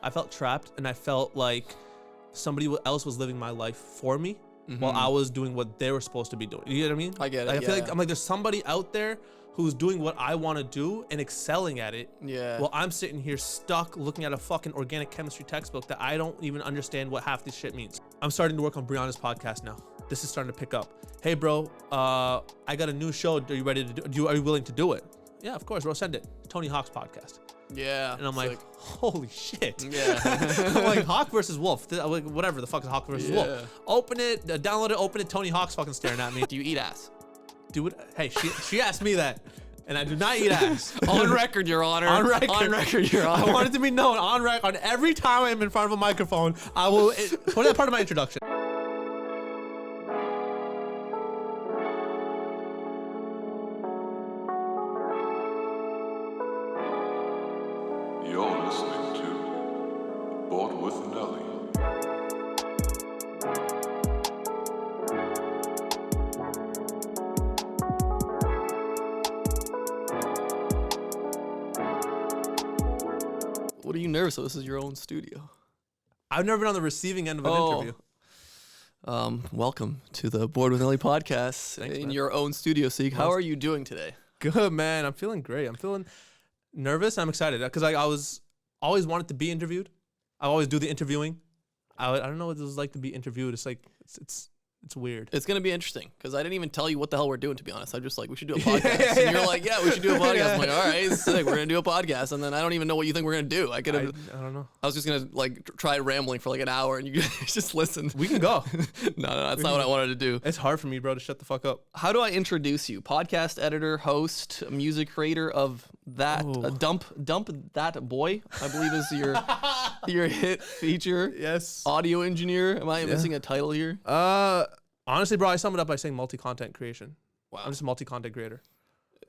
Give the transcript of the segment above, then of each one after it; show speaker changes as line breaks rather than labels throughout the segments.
I felt trapped, and I felt like somebody else was living my life for me while I was doing what they were supposed to be doing. You know what I mean?
I get it.
Like, I feel like I'm like, there's somebody out there who's doing what I want to do and excelling at it.
Yeah.
While I'm sitting here stuck looking at a fucking organic chemistry textbook that I don't even understand what half this shit means. I'm starting to work on Brianna's podcast now. This is starting to pick up. Hey, bro, I got a new show. Are you ready to do? Are you willing to do it? Yeah, of course, bro. Send it. Tony Hawk's podcast.
Yeah.
And I'm like, holy shit.
Yeah.
I'm like, Hawkvswolf. Like, whatever the fuck is Hawkvswolf. Open it, download it, open it. Tony Hawk's fucking staring at me.
Do you eat ass?
Dude, hey, she asked me that. And I do not eat ass.
On record, Your Honor.
On record.
On record, Your Honor.
I want it to be known on record. On every time I'm in front of a microphone, I will put that part of my introduction.
You're listening to Bored with Nelly.
What are you nervous of? This is your own studio.
I've never been on the receiving end of an interview.
Welcome to the Bored with Nelly podcast.
Thanks,
in
man.
your own studio, Sik. How are you doing today?
Good, man. I'm feeling great. I'm feeling nervous. I'm excited because I was always wanted to be interviewed. I always do the interviewing. I don't know what it was like to be interviewed. It's like it's weird.
It's going to be interesting because I didn't even tell you what the hell we're doing, to be honest. I'm just like, we should do a podcast. And you're like, yeah, we should do a podcast. I'm like, all right, sick. We're going to do a podcast. And then I don't even know what you think we're going to do. I
don't know.
I was just going to like try rambling for like an hour and you guys just listen.
We can go.
No, that's not what I wanted to do.
It's hard for me, bro, to shut the fuck up.
How do I introduce you? Podcast editor, host, music creator of that Dump That Boy, I believe is your hit feature.
Yes.
Audio engineer. Am I missing a title here?
Honestly, bro, I sum it up by saying multi-content creation.
Wow.
I'm just a multi-content creator.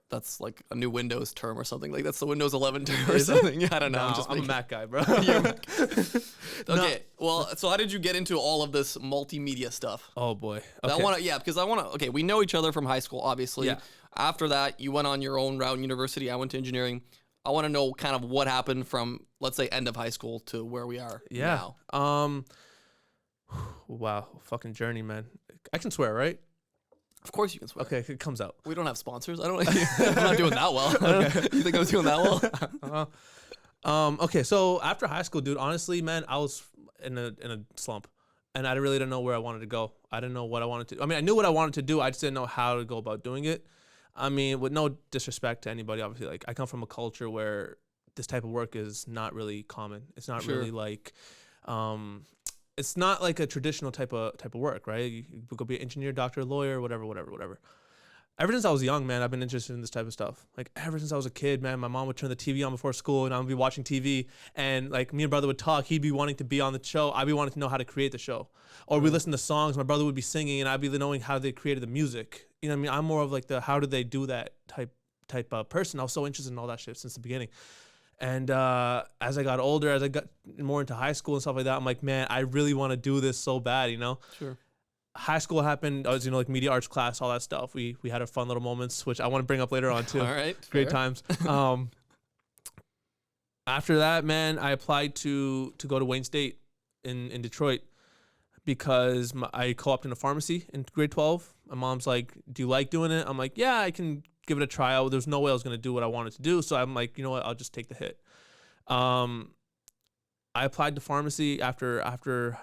That's like a new Windows term or something. Like that's the Windows 11 term or something. Yeah, I don't know.
No,
I'm
I'm a Mac guy, bro.
Okay. Well, so how did you get into all of this multimedia stuff?
Oh boy.
Okay. Because I want to. Okay, we know each other from high school, obviously.
Yeah.
After that, you went on your own route in university. I went to engineering. I want to know kind of what happened from, let's say, end of high school to where we are now.
Wow, fucking journey, man. I can swear, right?
Of course you can swear.
Okay, it comes out.
We don't have sponsors. I'm not doing that well. Okay. You think I was doing that well?
Okay, so after high school, dude, honestly, man, I was in a slump, and I really didn't know where I wanted to go. I didn't know what I wanted to. I mean, I knew what I wanted to do. I just didn't know how to go about doing it. I mean, with no disrespect to anybody, obviously, like I come from a culture where this type of work is not really common. It's not really like, it's not like a traditional type of work, right? You could be an engineer, doctor, lawyer, whatever. Ever since I was young, man, I've been interested in this type of stuff. Like ever since I was a kid, man, my mom would turn the TV on before school and I would be watching TV and like me and brother would talk. He'd be wanting to be on the show. I'd be wanting to know how to create the show. Or we listen to songs. My brother would be singing and I'd be knowing how they created the music. You know what I mean? I'm more of like the how do they do that type of person. I was so interested in all that shit since the beginning. And as I got older, as I got more into high school and stuff like that, I'm like, man, I really want to do this so bad, you know?
Sure.
High school happened, as you know, like media arts class, all that stuff. We had our fun little moments, which I want to bring up later on too.
All right.
Great times. After that, man, I applied to go to Wayne State in Detroit because I co-opted in a pharmacy in grade 12. My mom's like, do you like doing it? I'm like, yeah, I can give it a try. There's no way I was going to do what I wanted to do. So I'm like, you know what? I'll just take the hit. I applied to pharmacy after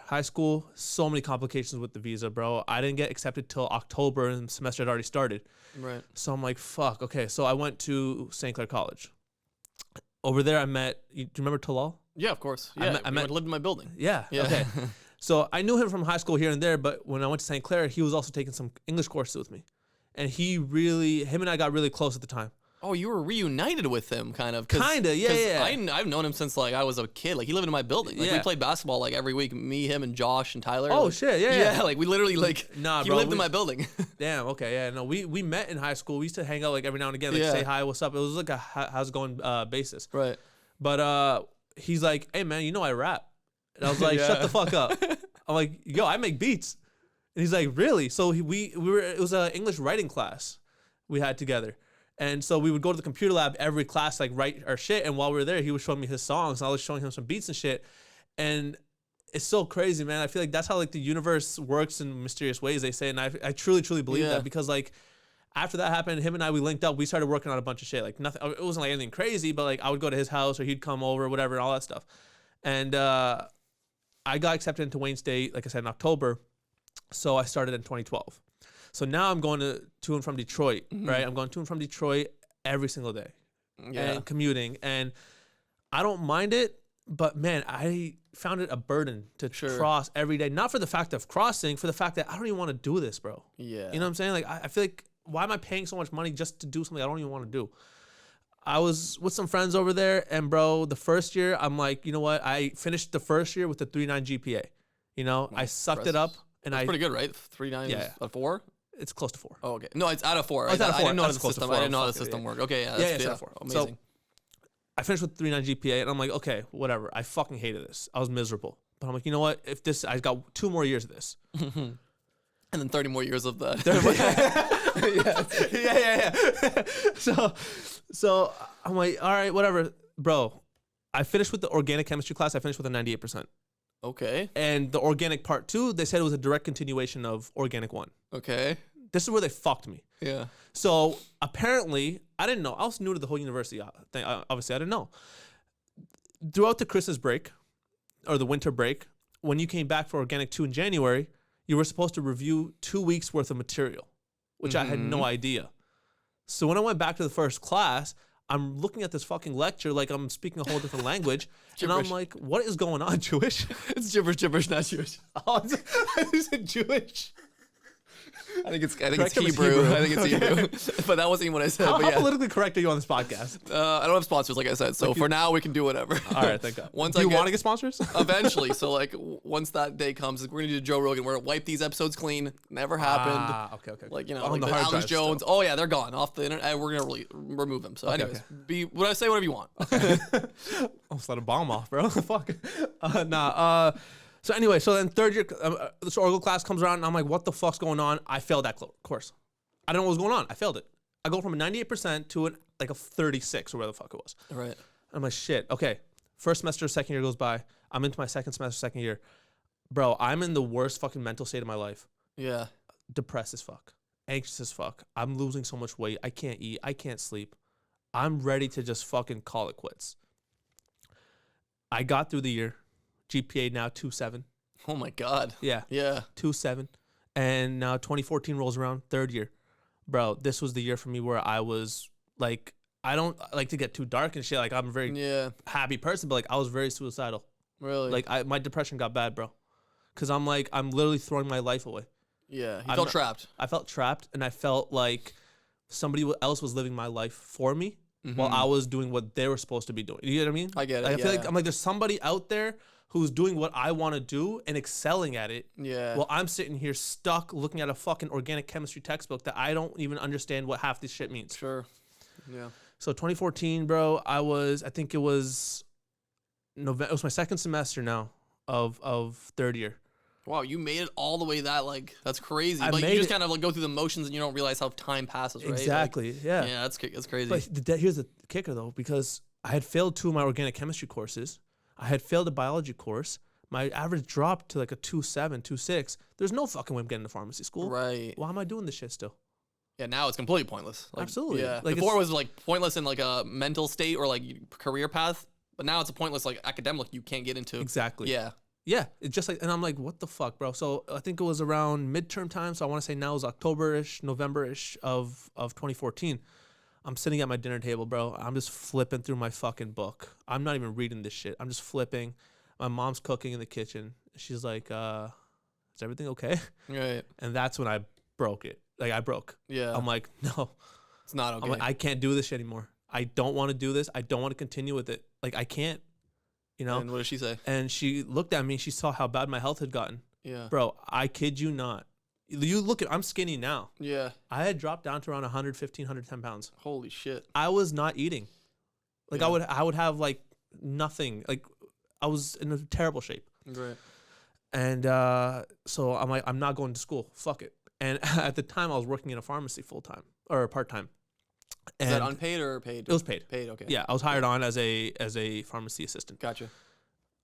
high school. So many complications with the visa, bro. I didn't get accepted till October and the semester had already started.
Right.
So I'm like, fuck. Okay. So I went to St. Clair College. Over there, I met, do you remember Talal?
Yeah, of course. Yeah, I lived in my building.
Yeah. Okay. So I knew him from high school here and there, but when I went to St. Clair, he was also taking some English courses with me. And him and I got really close at the time.
Oh, you were reunited with him, kind of.
Kinda, yeah.
I've known him since like I was a kid. Like he lived in my building. Like we played basketball like every week. Me, him, and Josh and Tyler.
Oh
like,
shit, yeah.
Like we literally like he lived in my building.
Damn. Okay. Yeah. No, we met in high school. We used to hang out like every now and again, like say hi, what's up. It was like a how's it going basis.
Right.
But he's like, hey man, you know I rap, and I was like, shut the fuck up. I'm like, yo, I make beats, and he's like, really? So we were. It was an English writing class we had together. And so we would go to the computer lab every class, like write our shit. And while we were there, he was showing me his songs. And I was showing him some beats and shit. And it's so crazy, man. I feel like that's how like the universe works in mysterious ways, they say. And I truly, truly believe that, because like after that happened, him and we linked up. We started working on a bunch of shit. Like nothing, it wasn't like anything crazy, but like I would go to his house or he'd come over, whatever, and all that stuff. And I got accepted into Wayne State, like I said, in October. So I started in 2012. So now I'm going to and from Detroit, right? I'm going to and from Detroit every single day and commuting. And I don't mind it, but man, I found it a burden to cross every day. Not for the fact of crossing, for the fact that I don't even want to do this, bro. Yeah. You know what I'm saying? Like, I feel like, why am I paying so much money just to do something I don't even want to do? I was with some friends over there, and bro, the first year, I'm like, you know what? I finished the first year with a 3.9 GPA. You know, I sucked it up. And
That's pretty good, right? 3.9 is a 4?
It's close to 4.
Oh, okay. No, it's out of 4.
Oh, it's out of 4.
I didn't know how the system worked. Okay, yeah,
it's out of 4. Amazing. So I finished with 3.9 GPA, and I'm like, okay, whatever. I fucking hated this. I was miserable. But I'm like, you know what? If this, I got 2 more years of this.
And then 30 more years of that.
yeah. So I'm like, all right, whatever. Bro, I finished with the organic chemistry class. I finished with a 98%.
Okay.
And the organic part 2, they said it was a direct continuation of organic 1.
Okay.
This is where they fucked me.
Yeah.
So apparently, I didn't know. I was new to the whole university thing. Obviously, I didn't know. Throughout the Christmas break, or the winter break, when you came back for organic 2 in January, you were supposed to review 2 weeks worth of material, which I had no idea. So when I went back to the first class, I'm looking at this fucking lecture like I'm speaking a whole different language. And I'm like, what is going on, Jewish?
It's gibberish, not Jewish.
Oh, is it Jewish?
I think it's Hebrew. I think it's Hebrew. But that wasn't even what I said.
How politically correct are you on this podcast?
I don't have sponsors, like I said. So for now, we can do whatever.
All right, thank God. Do you want to get sponsors?
Eventually. So like once that day comes, we're going to do Joe Rogan. We're going to wipe these episodes clean. Never happened.
Okay.
Like, you know, like the Alex Jones. Still. Oh, yeah, they're gone off the internet. We're going to remove them. So anyways, what I say, whatever you want.
Okay. I'll just let a bomb off, bro. Fuck. So anyway, so then third year, this Oracle class comes around, and I'm like, what the fuck's going on? I failed that course. I don't know what was going on. I failed it. I go from a 98% to like a 36 or whatever the fuck it was.
Right.
I'm like, shit, okay. First semester, second year goes by. I'm into my second semester, second year. Bro, I'm in the worst fucking mental state of my life.
Yeah.
Depressed as fuck. Anxious as fuck. I'm losing so much weight. I can't eat. I can't sleep. I'm ready to just fucking call it quits. I got through the year. GPA now 2.7.
Oh my God.
Yeah. 2.7. And now 2014 rolls around, third year. Bro, this was the year for me where I was like, I don't like to get too dark and shit. Like, I'm a very happy person, but like, I was very suicidal.
Really?
Like, my depression got bad, bro. Because I'm like, I'm literally throwing my life away.
Yeah. You felt trapped.
I felt trapped, and I felt like somebody else was living my life for me while I was doing what they were supposed to be doing. You know what I mean?
I get it.
Like, I feel like I'm like, there's somebody out there who's doing what I want to do and excelling at it. Yeah. While I'm sitting here stuck looking at a fucking organic chemistry textbook that I don't even understand what half this shit means.
Sure. Yeah.
So 2014, bro, I think it was November. It was my second semester now of third year.
Wow, you made it all the way that's crazy. Like, you just kind of like go through the motions and you don't realize how time passes, right?
Exactly.
Like,
yeah.
Yeah, that's crazy.
But here's the kicker though, because I had failed 2 of my organic chemistry courses. I had failed a biology course. My average dropped to like a 2.7, 2.6. There's no fucking way I'm getting to pharmacy school.
Right.
Why am I doing this shit still?
Yeah, now it's completely pointless. Like,
absolutely.
Yeah.
Like,
before it was like pointless in like a mental state or like career path, but now it's a pointless like academic you can't get into.
Exactly.
Yeah.
Yeah. It's just like, and I'm like, what the fuck, bro? So I think it was around midterm time. So I want to say now it was October-ish, November-ish of 2014. I'm sitting at my dinner table, bro. I'm just flipping through my fucking book. I'm not even reading this shit. I'm just flipping. My mom's cooking in the kitchen. She's like, is everything okay?
Right.
And that's when I broke it. Like, I broke.
Yeah.
I'm like, no.
It's not okay.
I'm like, I can't do this shit anymore. I don't want to do this. I don't want to continue with it. Like, I can't, you know?
And what did she say?
And she looked at me. She saw how bad my health had gotten.
Yeah.
Bro, I kid you not. You look at, I'm skinny now.
Yeah.
I had dropped down to around 115, 110 pounds.
Holy shit.
I was not eating. Like, yeah. I would have like nothing. Like, I was in a terrible shape.
Right.
And so I'm like, I'm not going to school. Fuck it. And at the time I was working in a pharmacy full time or part time.
Is that unpaid or paid?
It was paid.
Paid, okay.
Yeah, I was hired on as a pharmacy assistant.
Gotcha.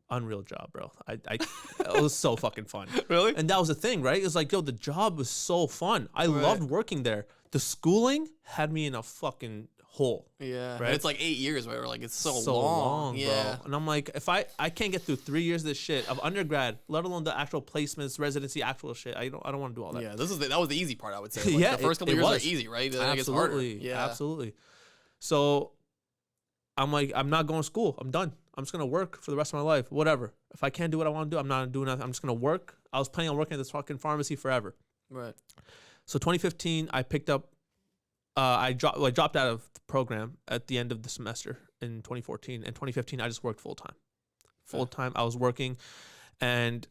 Unreal job, bro. It was so fucking fun.
Really?
And that was the thing, right? It's like, yo, the job was so fun. I loved working there. The schooling had me in a fucking hole.
Yeah.
Right?
And it's like 8 years, right? We're like, it's so
long,
yeah.
bro. And I'm like, if I can't get through 3 years of this shit of undergrad, let alone the actual placements, residency, actual shit, I don't want to do all that.
Yeah, that was the easy part, I would say. Like,
Yeah,
the first couple
it
years
was.
are easy, right? Then
Absolutely.
it gets harder. Yeah.
Absolutely. So I'm like, I'm not going to school. I'm done. I'm just going to work for the rest of my life. Whatever. If I can't do what I want to do, I'm not doing nothing. I'm just going to work. I was planning on working at this fucking pharmacy forever.
Right.
So 2015, I picked up, I dropped out of the program at the end of the semester in 2014. In 2015, I just worked full time. Full time. I was working, and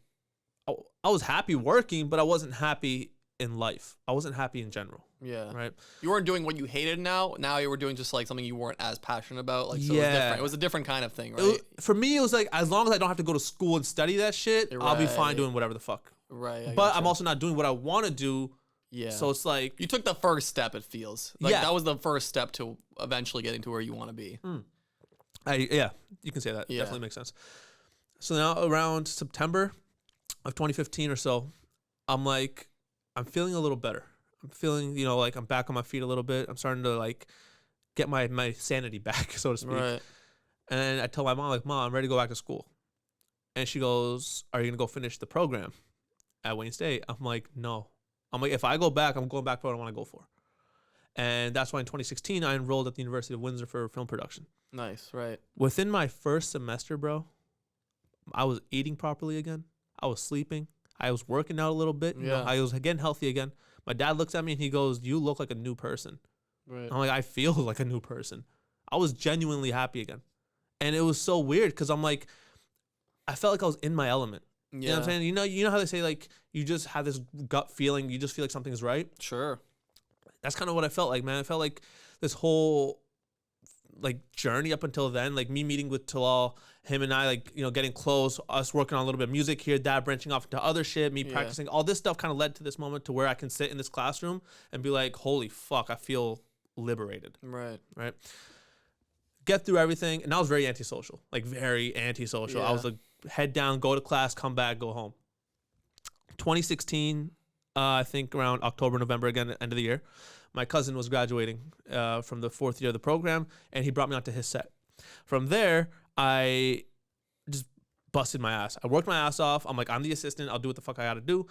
I was happy working, but I wasn't happy in life. I wasn't happy in general.
Yeah.
Right.
You weren't doing what you hated now. Now you were doing just like something you weren't as passionate about. Like, so it was different. It was a different kind of thing, right?
For me, it was like, as long as I don't have to go to school and study that shit, I'll be fine
Right.
doing whatever the fuck.
Right.
But I'm also not doing what I want to do.
Yeah.
So it's like,
you took the first step, it feels. Like,
Yeah.
that was the first step to eventually getting to where you want to be.
yeah, you can say that.
Yeah.
Definitely makes sense. So now around September of 2015 or so, I'm like, I'm feeling a little better. I'm feeling, like I'm back on my feet a little bit. I'm starting to like get my sanity back, so to speak.
Right.
And then I tell my mom, like, Mom, I'm ready to go back to school. And she goes, are you going to go finish the program at Wayne State? I'm like, no. I'm like, if I go back, I'm going back for what I want to go for. And that's why in 2016, I enrolled at the University of Windsor for film production.
Nice. Right.
Within my first semester, bro, I was eating properly again. I was sleeping. I was working out a little bit.
Yeah.
I was again healthy again. My dad looks at me and he goes, you look like a new person.
Right.
I'm like, I feel like a new person. I was genuinely happy again. And it was so weird because I'm like, I felt like I was in my element.
Yeah.
You know what I'm saying? You know how they say, like, you just have this gut feeling, you just feel like something's right?
Sure.
That's kind of what I felt like, man. I felt like this whole like journey up until then, like me meeting with Talal, him and I, like, getting close, us working on a little bit of music here, dad branching off into other shit, me practicing, all this stuff kind of led to this moment to where I can sit in this classroom and be like, holy fuck, I feel liberated.
Right.
Right. Get through everything. And I was very antisocial, like very antisocial. I was like, head down, go to class, come back, go home. 2016, I think around October, November, again, end of the year, my cousin was graduating from the 4th year of the program, and he brought me onto his set. From there, I just busted my ass. I worked my ass off. I'm like, I'm the assistant. I'll do what the fuck I got to do.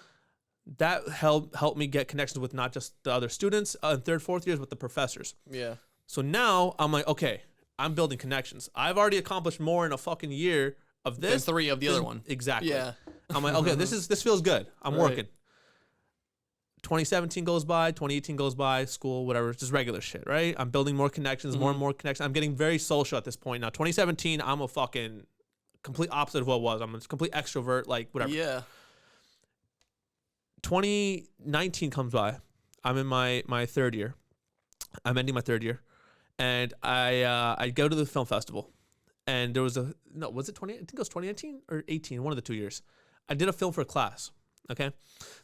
That helped me get connections with not just the other students in 3rd, 4th years, but the professors.
Yeah.
So now I'm like, okay, I'm building connections. I've already accomplished more in a fucking year of this.
There's 3 of the other one.
Exactly.
Yeah.
I'm like, okay, this feels good. I'm working. 2017 goes by, 2018 goes by, school, whatever, just regular shit, right? I'm building more connections, more and more connections. I'm getting very social at this point now. 2017, I'm a fucking complete opposite of what I was. I'm a complete extrovert, like whatever.
Yeah.
2019 comes by. I'm in my 3rd year. I'm ending my 3rd year. And I go to the film festival. And there was was it 20? I think it was 2019 or 18, one of the 2 years. I did a film for a class, okay?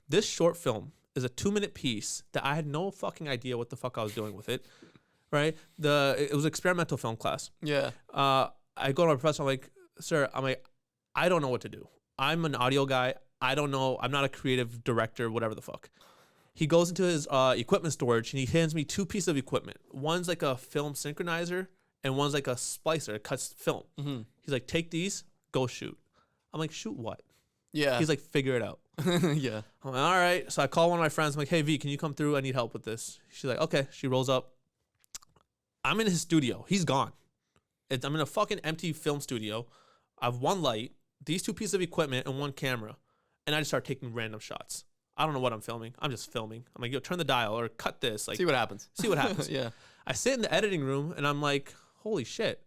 This short film is a 2-minute piece that I had no fucking idea what the fuck I was doing with it, right? It was experimental film class.
Yeah.
I go to my professor, I'm like, sir, I don't know what to do. I'm an audio guy. I don't know. I'm not a creative director, whatever the fuck. He goes into his equipment storage and he hands me 2 pieces of equipment. One's like a film synchronizer and one's like a splicer. It cuts film.
Mm-hmm.
He's like, take these, go shoot. I'm like, shoot what?
Yeah.
He's like, figure it out.
Yeah.
I'm like, all right. So I call one of my friends. I'm like, hey, V, can you come through? I need help with this. She's like, okay. She rolls up. I'm in his studio. He's gone. I'm in a fucking empty film studio. I have 1 light, these 2 pieces of equipment, and 1 camera. And I just start taking random shots. I don't know what I'm filming. I'm just filming. I'm like, yo, turn the dial or cut this. Like,
See what happens.
See what happens.
Yeah.
I sit in the editing room and I'm like, holy shit.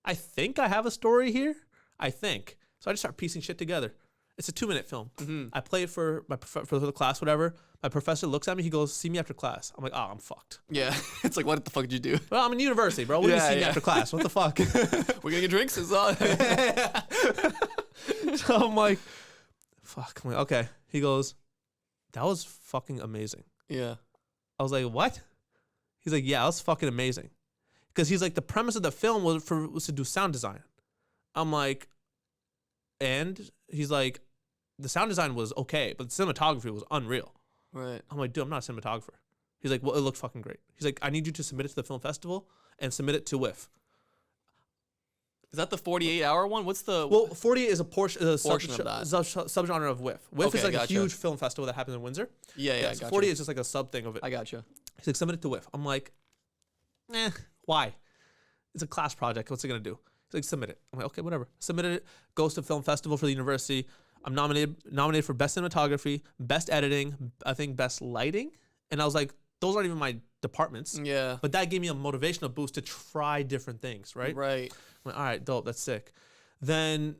I think I have a story here. I think. So I just start piecing shit together. It's a 2-minute film. Mm-hmm. I play it for the class, whatever. My professor looks at me. He goes, see me after class. I'm like, oh, I'm fucked.
Yeah. It's like, what the fuck did you do?
Well, I'm in university, bro. What do you see me after class? What the fuck?
We're going to get drinks? It's on.
So I'm like, fuck. I'm like, okay. He goes, that was fucking amazing.
Yeah.
I was like, what? He's like, yeah, it was fucking amazing. Because he's like, the premise of the film was to do sound design. I'm like, and he's like, the sound design was okay, but the cinematography was unreal.
Right.
I'm like, dude, I'm not a cinematographer. He's like, well, it looked fucking great. He's like, I need you to submit it to the film festival and submit it to WIF.
Is that the 48-hour one? What's the...
Well, 48 is a portion of that. Subgenre of WIF. WIF
Okay,
is like
gotcha.
a huge film festival that happens in Windsor.
Yeah,
So
gotcha.
48 is just like a sub thing of it.
I gotcha.
He's like, submit it to WIF. I'm like, why? It's a class project. What's it going to do? He's like, submit it. I'm like, okay, whatever. Submitted it. Goes to film festival for the university. I'm nominated for best cinematography, best editing, I think best lighting. And I was like, those aren't even my departments.
Yeah.
But that gave me a motivational boost to try different things, right?
Right.
I'm like, all right, dope. That's sick. Then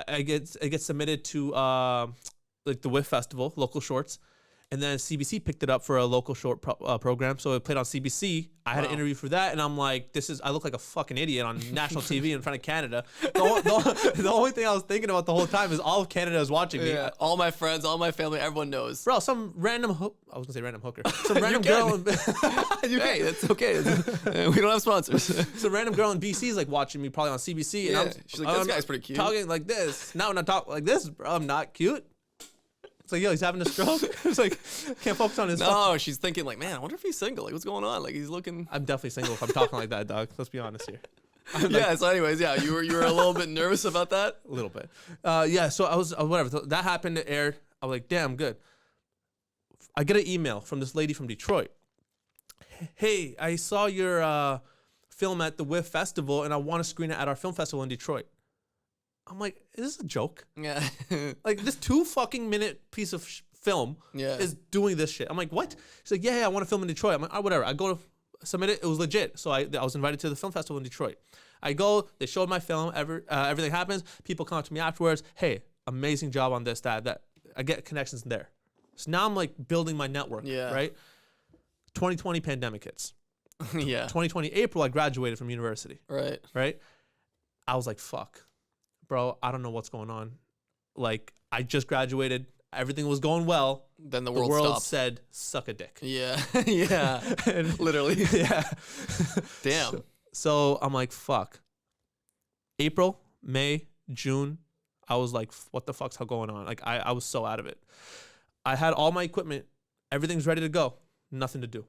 it gets submitted to like the WIF festival, local shorts. And then CBC picked it up for a local short program. So it played on CBC. I had an interview for that. And I'm like, I look like a fucking idiot on national TV in front of Canada. The only thing I was thinking about the whole time is all of Canada is watching me.
Yeah. All my friends, all my family, everyone knows.
Bro, some random, I was going to say random hooker. Some random girl.
Hey, that's okay. We don't have sponsors.
Some random girl in BC is like watching me probably on CBC.
Yeah.
And
She's like, this guy's pretty cute.
Talking like this. Now when I talk like this, bro, I'm not cute. It's like, yo, he's having a stroke. It's like, can't focus on his.
No, she's thinking like, man, I wonder if he's single. Like, what's going on? Like, he's looking.
I'm definitely single if I'm talking like that, dog. Let's be honest here.
Yeah. So, anyways, yeah, you were a little bit nervous about that.
A little bit. Yeah. So I was whatever. So that happened. It aired. I'm like, damn, good. I get an email from this lady from Detroit. Hey, I saw your film at the WIF festival, and I want to screen it at our film festival in Detroit. I'm like, is this a joke?
Yeah.
Like, this 2 fucking minute piece of film is doing this shit. I'm like, what? She's like, yeah, I want to film in Detroit. I'm like, whatever. I go to submit it. It was legit. So I was invited to the film festival in Detroit. I go, they showed my film. Everything happens. People come up to me afterwards. Hey, amazing job on this, that. I get connections there. So now I'm like building my network, right? 2020 pandemic hits.
Yeah.
2020 April, I graduated from university. Right? I was like, fuck. Bro, I don't know what's going on. Like, I just graduated. Everything was going well.
Then the
world
stopped.
said, suck a dick.
Yeah. Yeah. Literally.
Yeah.
Damn.
So I'm like, fuck. April, May, June, I was like, what the fuck's going on? Like, I was so out of it. I had all my equipment. Everything's ready to go. Nothing to do.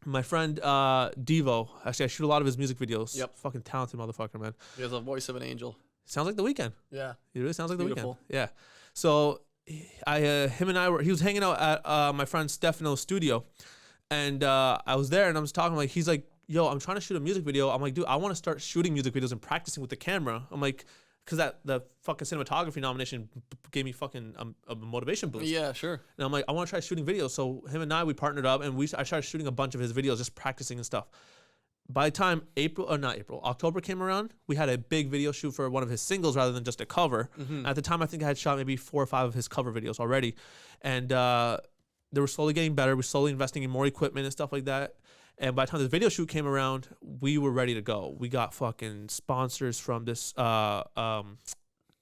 My friend Devo, actually, I shoot a lot of his music videos.
Yep.
Fucking talented motherfucker, man.
He has a voice of an angel.
Sounds like The Weeknd.
Yeah.
It really sounds like
Beautiful.
The Weeknd. Yeah. So him and I he was hanging out at my friend Stefano's studio. And I was there and I was talking, like, he's like, yo, I'm trying to shoot a music video. I'm like, dude, I want to start shooting music videos and practicing with the camera. I'm like, because the fucking cinematography nomination gave me fucking a motivation boost.
Yeah, sure.
And I'm like, I want to try shooting videos. So him and I, we partnered up and I started shooting a bunch of his videos, just practicing and stuff. By the time October came around, we had a big video shoot for one of his singles rather than just a cover. Mm-hmm. At the time, I think I had shot maybe 4 or 5 of his cover videos already. And they were slowly getting better. We're slowly investing in more equipment and stuff like that. And by the time the video shoot came around, we were ready to go. We got fucking sponsors from this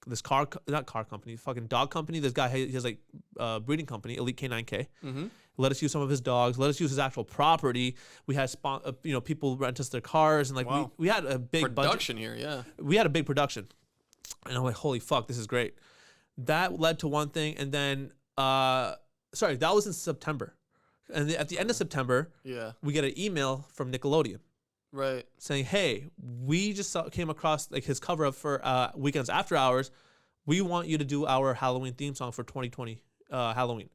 this not car company, fucking dog company. This guy, he has like a breeding company, Elite K9K. Mm-hmm. Let us use some of his dogs. Let us use his actual property. We had people rent us their cars, and like we had a big
production
budget.
here. Yeah,
we had a big production, and I'm like, holy fuck, this is great. That led to one thing, and then that was in September, and at the end of September, we get an email from Nickelodeon.
Right.
Saying, hey, we just came across like his cover up for Weekends After Hours. We want you to do our Halloween theme song for 2020 Halloween.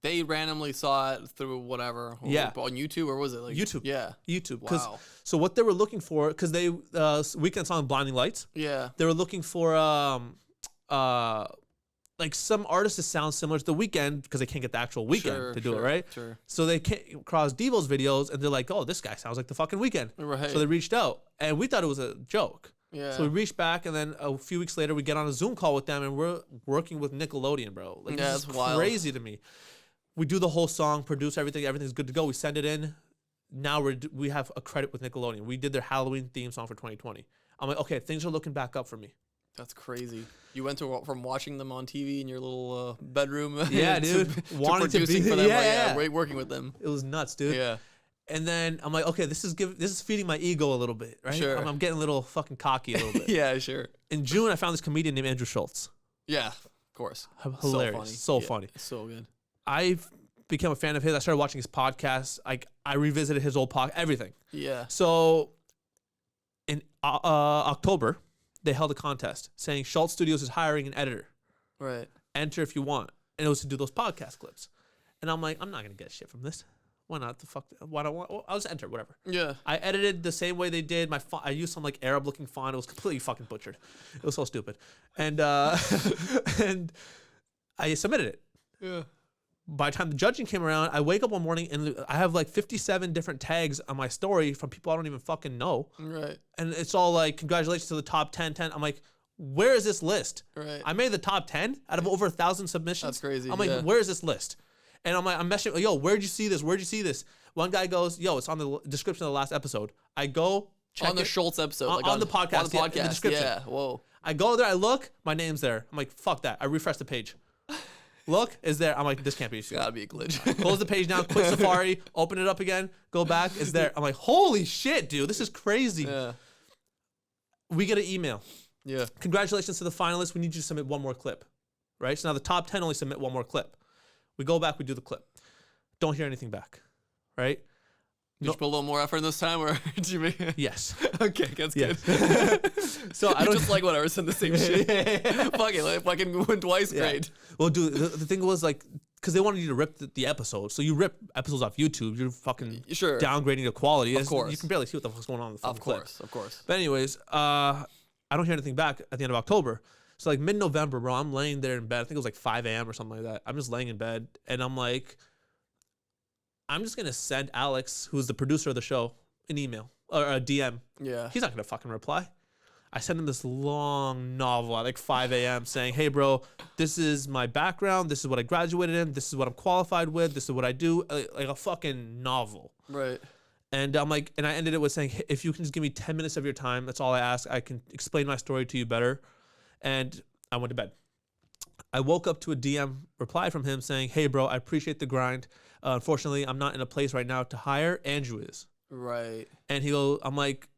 They randomly saw it through whatever.
Yeah.
On YouTube, or was it like
YouTube?
Yeah.
YouTube.
Wow.
So what they were looking for, because they Weekend song Blinding Lights.
Yeah.
They were looking for like some artists that sound similar to The Weeknd because they can't get the actual Weeknd to do it, right?
Sure.
So they came across Devo's videos and they're like, oh, this guy sounds like the fucking Weeknd.
Right.
So they reached out and we thought it was a joke.
Yeah.
So we reached back and then a few weeks later we get on a Zoom call with them and we're working with Nickelodeon, bro. Like,
yeah,
this
that's
is crazy to me. We do the whole song, produce everything. Everything's good to go. We send it in. Now we have a credit with Nickelodeon. We did their Halloween theme song for 2020. I'm like, okay, things are looking back up for me.
That's crazy. You went from watching them on TV in your little bedroom,
yeah, dude,
wanting to producing for them, working with them.
It was nuts, dude.
Yeah.
And then I'm like, okay, this is feeding my ego a little bit, right?
Sure.
I'm getting a little fucking cocky a little bit.
Yeah, sure.
In June, I found this comedian named Andrew Schulz.
Yeah, of course.
Hilarious. So funny.
So good.
I became a fan of his. I started watching his podcast. I revisited his old podcast, everything.
Yeah.
So in October, they held a contest saying Schulz Studios is hiring an editor.
Right.
Enter if you want. And it was to do those podcast clips. And I'm like, I'm not going to get shit from this. Why not? Why don't I'll just enter, whatever.
Yeah.
I edited the same way they did. I used some like Arab looking font. It was completely fucking butchered. It was so stupid. And and I submitted it.
Yeah.
By the time the judging came around, I wake up one morning and I have like 57 different tags on my story from people I don't even fucking know.
Right.
And it's all like, congratulations to the top 10. I'm like, where is this list?
Right.
I made the top 10 out of over 1,000 submissions.
That's crazy.
I'm like,
yeah.
where is this list? And I'm messaging, yo, where'd you see this? Where'd you see this? One guy goes, yo, it's on the description of the last episode. I go check
on the Schulz episode.
On the podcast.
On the podcast.
In the description.
Yeah. Whoa.
I go there, I look, my name's there. I'm like, fuck that. I refresh the page. Look, is there. I'm like, this can't be.
Gotta be a glitch.
Close the page down, quit Safari, open it up again, go back, it's there. I'm like, holy shit, dude, this is crazy.
Yeah.
We get an email.
Yeah.
Congratulations to the finalists. We need you to submit one more clip. Right? So now the top 10 only submit one more clip. We go back, we do the clip. Don't hear anything back. Right?
Did you put a little more effort in this time, or did you make it?
Yes.
Okay, that's good.
So I don't
just like whatever, send the same shit. Fuck it, like fucking win twice, great.
Well, dude, the thing was like, because they wanted you to rip the episode, so you rip episodes off YouTube. You're fucking downgrading the quality.
Of course,
you can barely see what the fuck's going on in the fucking clip.
Of course.
But anyways, I don't hear anything back at the end of October. So like mid-November, bro, I'm laying there in bed. I think it was like 5 a.m. or something like that. I'm just laying in bed, and I'm like, I'm just gonna send Alex, who's the producer of the show, an email or a DM.
Yeah.
He's not gonna fucking reply. I sent him this long novel at like 5 a.m. saying, hey, bro, this is my background. This is what I graduated in. This is what I'm qualified with. This is what I do. Like a fucking novel.
Right.
And I'm like, and I ended it with saying, if you can just give me 10 minutes of your time, that's all I ask. I can explain my story to you better. And I went to bed. I woke up to a DM reply from him saying, hey, bro, I appreciate the grind. Unfortunately, I'm not in a place right now to hire. Andrew is.
Right.
And he goes, I'm like,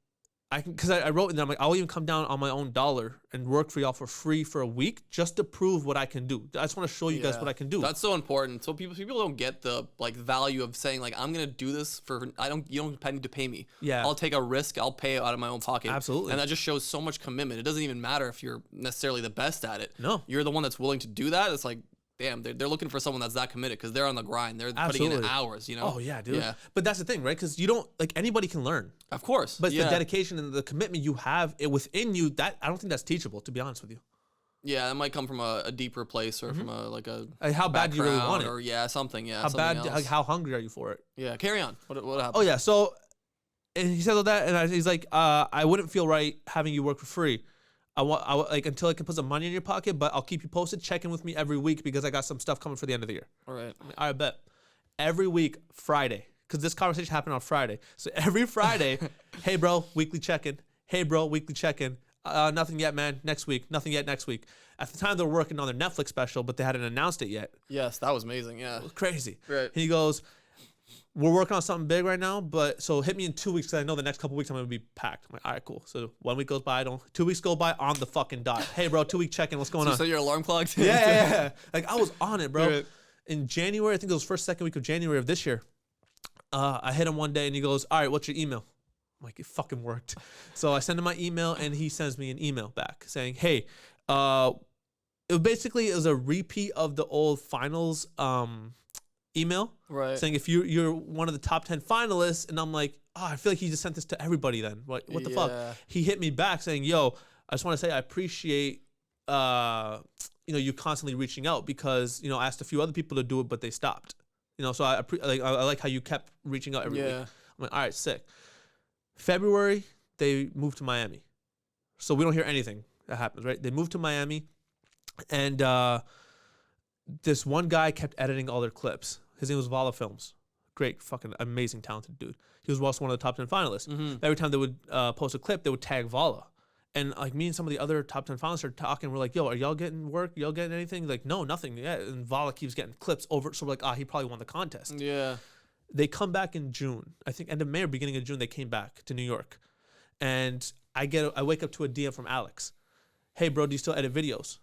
because I wrote in there, I'm like, I'll even come down on my own dollar and work for y'all for free for a week just to prove what I can do. I just want to show you guys what I can do.
That's so important. So people don't get the like value of saying like, I'm gonna do this for you don't need to pay me.
Yeah.
I'll take a risk. I'll pay it out of my own pocket.
Absolutely.
And that just shows so much commitment. It doesn't even matter if you're necessarily the best at it.
No.
You're the one that's willing to do that. It's like, damn, they're looking for someone that's that committed because they're on the grind. They're putting in hours, you know?
Oh, yeah, dude.
Yeah.
But that's the thing, right? Because you don't, like, anybody can learn.
Of course.
But it's the dedication and the commitment you have within you, that I don't think that's teachable, to be honest with you.
Yeah, that might come from a deeper place or from a like
how bad do you really want it?
Or something. Yeah,
how
something
bad?
else.
How hungry are you for it?
Yeah, carry on. What happened?
Oh yeah, so and he said all that, and he's like, I wouldn't feel right having you work for free. I want like until I can put some money in your pocket, but I'll keep you posted. Check in with me every week because I got some stuff coming for the end of the year.
All right.
I bet every week Friday, because this conversation happened on Friday. So every Friday, hey bro, weekly check-in. Hey bro, weekly check-in. Nothing yet, man. Next week. Nothing yet next week. At the time, they were working on their Netflix special, but they hadn't announced it yet.
Yes, that was amazing. Yeah.
It was crazy.
Right.
And he goes, we're working on something big right now, but so hit me in 2 weeks because I know the next couple weeks I'm going to be packed. I'm like, all right, cool. So 1 week goes by, 2 weeks go by on the fucking dot. Hey, bro, 2 week check-in. What's going on?
So your alarm clock?
Yeah. Like, I was on it, bro.
Right.
In January, I think it was second week of January of this year, I hit him one day and he goes, all right, what's your email? I'm like, it fucking worked. So I send him my email and he sends me an email back saying, hey, it was a repeat of the old finals email,
right?
Saying if you're one of the top 10 finalists, and I'm like, oh, I feel like he just sent this to everybody. Then what the fuck? He hit me back saying, yo, I just want to say I appreciate you constantly reaching out because I asked a few other people to do it, but they stopped. So I like how you kept reaching out every week. I'm like, all right, sick. February they moved to Miami, so we don't hear anything that happens. Right? They moved to Miami, and this one guy kept editing all their clips. His name was Vala Films. Great, fucking amazing, talented dude. He was also one of the top 10 finalists.
Mm-hmm.
Every time they would post a clip, they would tag Vala. And like me and some of the other top 10 finalists are talking. We're like, yo, are y'all getting work? Y'all getting anything? Like, no, nothing. Yeah. And Vala keeps getting clips over. So we're like, he probably won the contest.
Yeah.
They come back in June. I think end of May or beginning of June, they came back to New York. And I wake up to a DM from Alex. Hey, bro, do you still edit videos?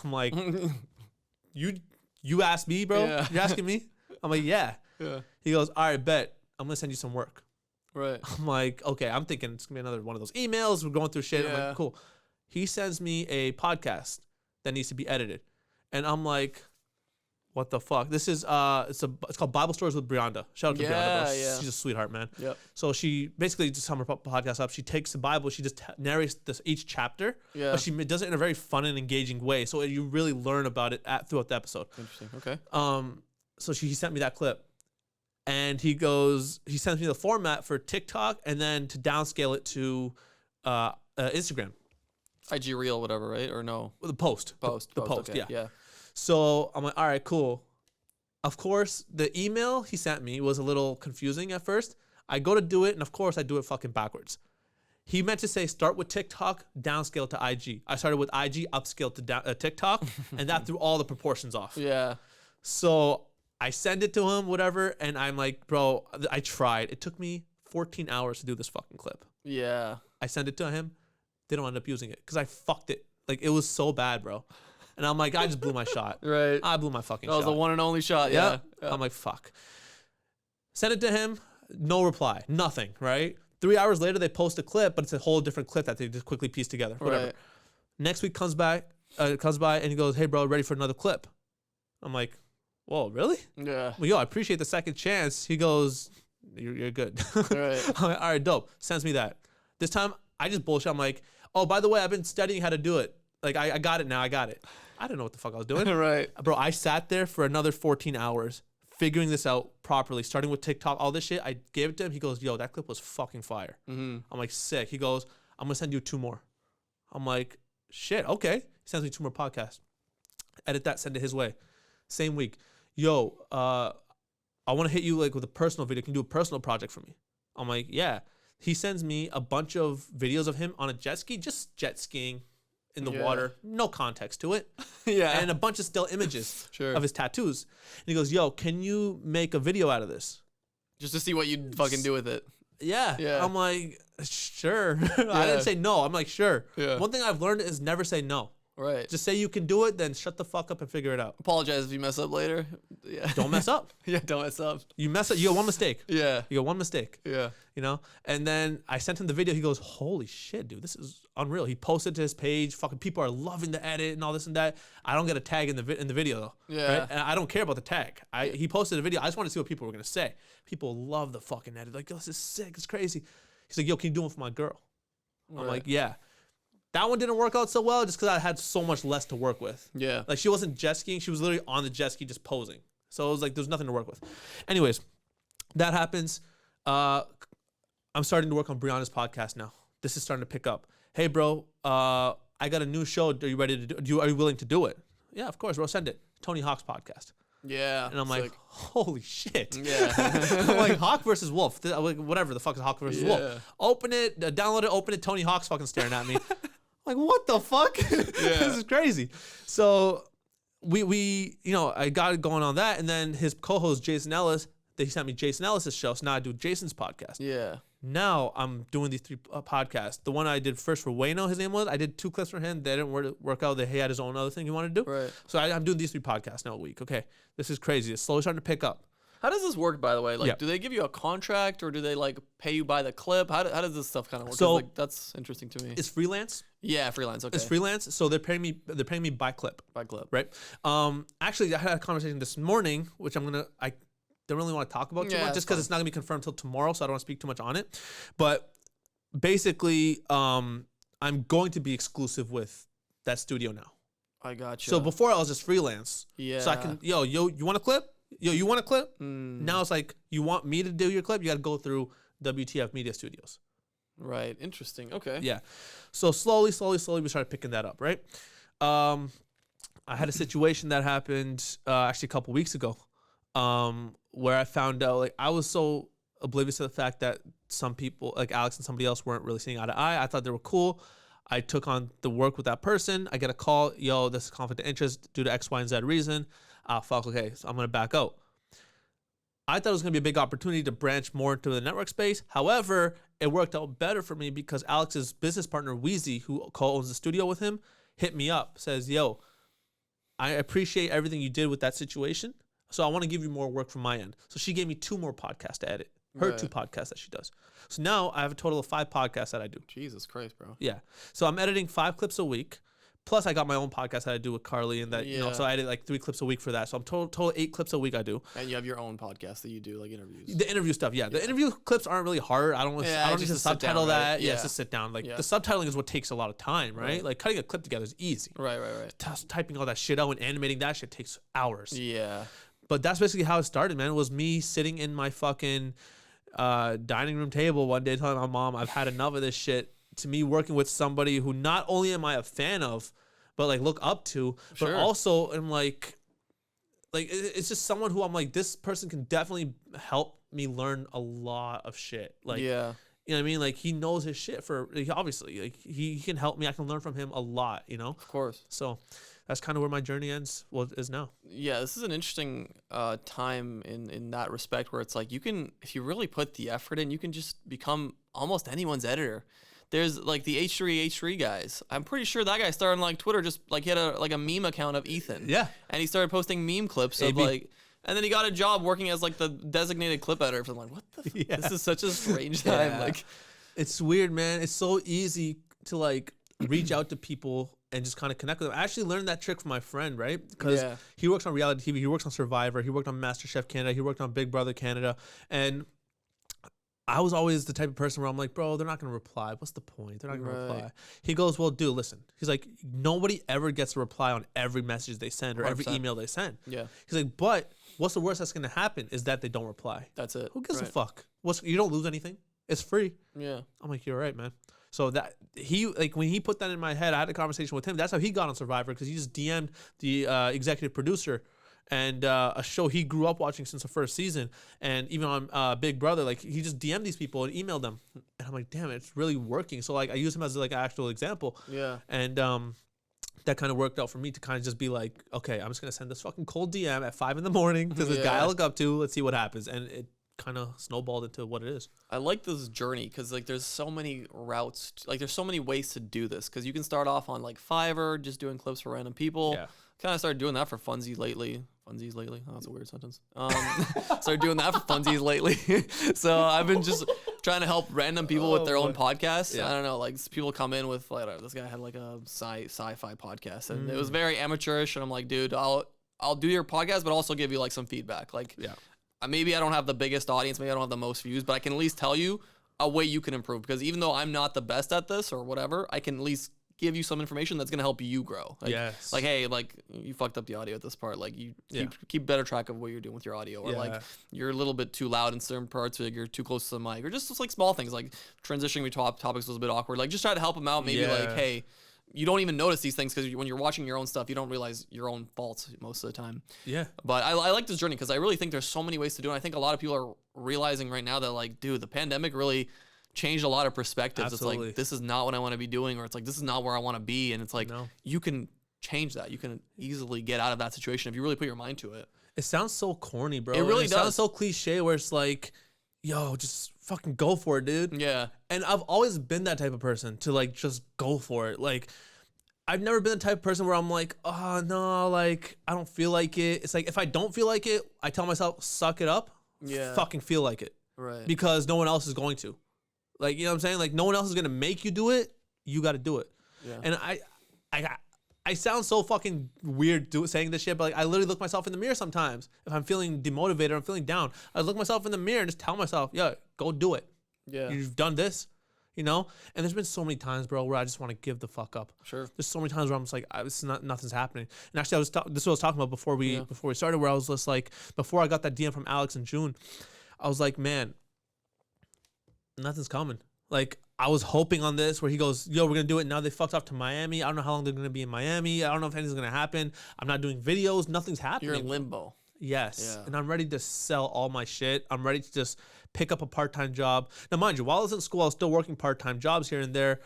I'm like, you asked me, bro?
Yeah.
You're asking me? I'm like, yeah. He goes, all right, bet. I'm going to send you some work.
Right.
I'm like, okay, I'm thinking it's going to be another one of those emails. We're going through shit. I'm like, cool. He sends me a podcast that needs to be edited. And I'm like, what the fuck? This is it's called Bible Stories with Brianda. Shout out to Brianda, bro.
Yeah.
She's a sweetheart, man.
Yep.
So she basically just sum her podcast up. She takes the Bible, she just narrates each chapter, but she does it in a very fun and engaging way. So you really learn about it throughout the episode.
Interesting. Okay.
So he sent me that clip, and he sends me the format for TikTok, and then to downscale it to Instagram.
IG reel, whatever, right? Or no?
The post. The post.
Okay. Yeah.
So I'm like, all right, cool. Of course, the email he sent me was a little confusing at first. I go to do it, and of course, I do it fucking backwards. He meant to say start with TikTok, downscale to IG. I started with IG, upscale to TikTok, and that threw all the proportions off.
Yeah.
So I send it to him, whatever, and I'm like, bro, I tried. It took me 14 hours to do this fucking clip.
Yeah.
I send it to him. They don't end up using it because I fucked it. Like, it was so bad, bro. And I'm like, I just blew my shot.
Right.
I blew my fucking shot.
That was the one and only shot. Yeah.
I'm like, fuck. Send it to him. No reply. Nothing, right? 3 hours later, they post a clip, but it's a whole different clip that they just quickly piece together. Whatever.
Right.
Next week comes by, and he goes, hey, bro, ready for another clip? I'm like, whoa, really?
Yeah.
Well, yo, I appreciate the second chance. He goes, you're good.
Right.
I'm like, all right, dope. Sends me that. This time, I just bullshit. I'm like, oh, by the way, I've been studying how to do it. Like, I got it now. I got it. I didn't know what the fuck I was doing.
Right.
Bro, I sat there for another 14 hours figuring this out properly, starting with TikTok, all this shit. I gave it to him. He goes, yo, that clip was fucking fire.
Mm-hmm.
I'm like, sick. He goes, I'm going to send you 2 more. I'm like, shit, okay. He sends me 2 more podcasts. Edit that, send it his way. Same week. Yo, I want to hit you like with a personal video. Can you do a personal project for me? I'm like, yeah. He sends me a bunch of videos of him on a jet ski, just jet skiing in the water. No context to it.
Yeah.
And a bunch of still images
Sure.
of his tattoos. And he goes, yo, can you make a video out of this?
Just to see what you'd fucking do with it.
Yeah.
Yeah.
I'm like, sure. I didn't say no. I'm like, sure.
Yeah.
One thing I've learned is never say no.
Right.
Just say you can do it, then shut the fuck up and figure it out.
Apologize if you mess up later. Yeah.
Don't mess up.
Yeah, don't mess up.
You mess up. You got one mistake.
Yeah.
You got one mistake.
Yeah.
You know? And then I sent him the video. He goes, holy shit, dude, this is unreal. He posted to his page. Fucking people are loving the edit and all this and that. I don't get a tag in the video though.
Yeah.
Right? And I don't care about the tag. He posted a video. I just wanted to see what people were going to say. People love the fucking edit. Like, yo, this is sick. It's crazy. He's like, yo, can you do one for my girl? I'm like, yeah. That one didn't work out so well just because I had so much less to work with.
Yeah.
Like, she wasn't jet skiing. She was literally on the jet ski just posing. So it was like, there's nothing to work with. Anyways, that happens. I'm starting to work on Brianna's podcast now. This is starting to pick up. Hey, bro, I got a new show. Are you ready to do? Are you willing to do it? Yeah, of course, bro. Send it. Tony Hawk's podcast.
Yeah.
And I'm like, holy shit.
Yeah.
I'm like, Hawk versus Wolf. Whatever the fuck is Hawk versus Wolf. Open it, download it, open it. Tony Hawk's fucking staring at me. I'm like, what the fuck? This is crazy. So we I got it going on that. And then his co-host, Jason Ellis, he sent me Jason Ellis's show. So now I do Jason's podcast.
Yeah.
Now I'm doing these 3 podcasts. The one I did first for Wayno, his name was. I did 2 clips for him. They didn't work out. He had his own other thing he wanted to do.
Right.
So I'm doing these 3 podcasts now a week. Okay, this is crazy. It's slowly starting to pick up.
How does this work, by the way? Like,
Yeah.
do they give you a contract or do they like pay you by the clip? How does this stuff kind of work? 'Cause,
So-
like, that's interesting to me.
It's freelance.
Yeah, freelance. Okay.
It's freelance. So they're paying me by clip,
by clip.
right? Actually, I had a conversation this morning, which I don't really want to talk about too
Yeah,
much,
that's
just because it's not gonna be confirmed till tomorrow, so I don't want to speak too much on it. But basically, I'm going to be exclusive with that studio now.
I gotcha.
So before I was just freelance.
Yeah.
So I can, yo, you want a clip? Yo, you want a clip?
Mm,
Now it's like, you want me to do your clip? You got to go through WTF Media Studios.
right. Interesting. Okay.
Yeah. So slowly, we started picking that up, right? I had a situation that happened actually a couple weeks ago where I found out, like, I was so oblivious to the fact that some people, like Alex and somebody else, weren't really seeing eye to eye. I thought they were cool. I took on the work with that person. I get a call, yo, this is conflict of interest due to X, Y, and Z reason. Fuck, okay, so I'm going to back out. I thought it was going to be a big opportunity to branch more into the network space. However, it worked out better for me because Alex's business partner, Wheezy, who co-owns the studio with him, hit me up, says, yo, I appreciate everything you did with that situation. So I want to give you more work from my end. So she gave me 2 more podcasts to edit. Her 2 podcasts that she does. So now I have a total of 5 podcasts that I do.
Jesus Christ, bro.
Yeah. So I'm editing 5 clips a week. Plus I got my own podcast that I do with Karlee and that, you know, so I edit like 3 clips a week for that. So I'm total 8 clips a week I do.
And you have your own podcast that you do like interviews.
The interview stuff, yeah. The interview clips aren't really hard. I don't need to subtitle that. Right? Yeah, it's just sit down. Like the subtitling is what takes a lot of time, right? Like cutting a clip together is easy.
Right.
Typing all that shit out and animating that shit takes hours.
Yeah.
But that's basically how it started, man. It was me sitting in my fucking dining room table one day telling my mom I've had enough of this shit, to me working with somebody who not only am I a fan of, but like look up to, but also am like it's just someone who I'm like, this person can definitely help me learn a lot of shit. Like, you know what I mean? Like he knows his shit obviously like he can help me. I can learn from him a lot, you know?
Of course.
So that's kind of where my journey ends. Is now.
Yeah, this is an interesting time in that respect where it's like you can, if you really put the effort in, you can just become almost anyone's editor. There's like the H3 guys. I'm pretty sure that guy started on like Twitter, just like he had a meme account of Ethan. Yeah. And he started posting meme clips of like, and then he got a job working as like the designated clip editor. I'm like, what the? This is such a strange time. Like,
it's weird, man. It's so easy to like reach out to people and just kind of connect with them. I actually learned that trick from my friend, right? Because he works on reality TV. He works on Survivor. He worked on MasterChef Canada. He worked on Big Brother Canada. And I was always the type of person where I'm like, bro, they're not going to reply. What's the point? They're not going to reply. He goes, well, dude, listen. He's like, nobody ever gets a reply on every message they send or 100%. Every email they send. Yeah. He's like, but what's the worst that's going to happen is that they don't reply.
That's it.
Who gives a fuck? You don't lose anything. It's free. Yeah. I'm like, you're right, man. So that he, like, when he put that in my head, I had a conversation with him. That's how he got on Survivor, because he just DM'd the executive producer and a show he grew up watching since the first season. And even on Big Brother, like, he just DM'd these people and emailed them. And I'm like, damn, it's really working. So, like, I use him as, like, an actual example. Yeah. And that kind of worked out for me to kind of just be like, okay, I'm just going to send this fucking cold DM at 5 a.m. to this guy I look up to. Let's see what happens. And it kind of snowballed into what it is.
I like this journey because, like, there's so many routes. Like, there's so many ways to do this, because you can start off on, like, Fiverr, just doing clips for random people. Yeah. Kind of started doing that for funsies lately. Funsies lately? Oh, that's a weird sentence. Started doing that for funsies lately. So I've been just trying to help random people with their own podcasts. Yeah. I don't know, like, people come in with, like, this guy had like a sci-fi podcast, and it was very amateurish. And I'm like, dude, I'll do your podcast, but also give you like some feedback. Like, maybe I don't have the biggest audience, maybe I don't have the most views, but I can at least tell you a way you can improve. Because even though I'm not the best at this or whatever, I can at least give you some information that's going to help you grow. Like, like, hey, like, you fucked up the audio at this part. Like, you keep better track of what you're doing with your audio. Or like, you're a little bit too loud in certain parts, or you're too close to the mic, or just like small things, like transitioning between topics was a bit awkward. Like, just try to help them out. Maybe like, hey, you don't even notice these things because when you're watching your own stuff, you don't realize your own faults most of the time. Yeah. But I like this journey because I really think there's so many ways to do it. And I think a lot of people are realizing right now that, like, dude, the pandemic really changed a lot of perspectives. Absolutely. It's like, this is not what I want to be doing, or it's like, this is not where I want to be. And it's like, you can change that. You can easily get out of that situation if you really put your mind to it.
It sounds so corny, bro.
It really does.
It sounds so cliche where it's like, yo, just fucking go for it, dude. Yeah. And I've always been that type of person to, like, just go for it. Like, I've never been the type of person where I'm like, oh, no, like, I don't feel like it. It's like, if I don't feel like it, I tell myself, suck it up. Yeah. Fucking feel like it. Right. Because no one else is going to. Like, you know what I'm saying? Like, no one else is going to make you do it. You got to do it. Yeah. And I sound so fucking weird saying this shit, but, like, I literally look myself in the mirror sometimes. If I'm feeling demotivated or I'm feeling down, I look myself in the mirror and just tell myself, yeah, go do it. Yeah. You've done this, you know? And there's been so many times, bro, where I just want to give the fuck up. Sure. There's so many times where I'm just like, nothing's happening. And actually, this is what I was talking about before we started, where I was just like, before I got that DM from Alex in June, I was like, man, nothing's coming. Like, I was hoping on this where he goes, yo, we're going to do it. Now they fucked off to Miami. I don't know how long they're going to be in Miami. I don't know if anything's going to happen. I'm not doing videos. Nothing's happening.
You're in limbo.
Yes. Yeah. And I'm ready to sell all my shit. I'm ready to just pick up a part-time job. Now, mind you, while I was in school, I was still working part-time jobs here and there.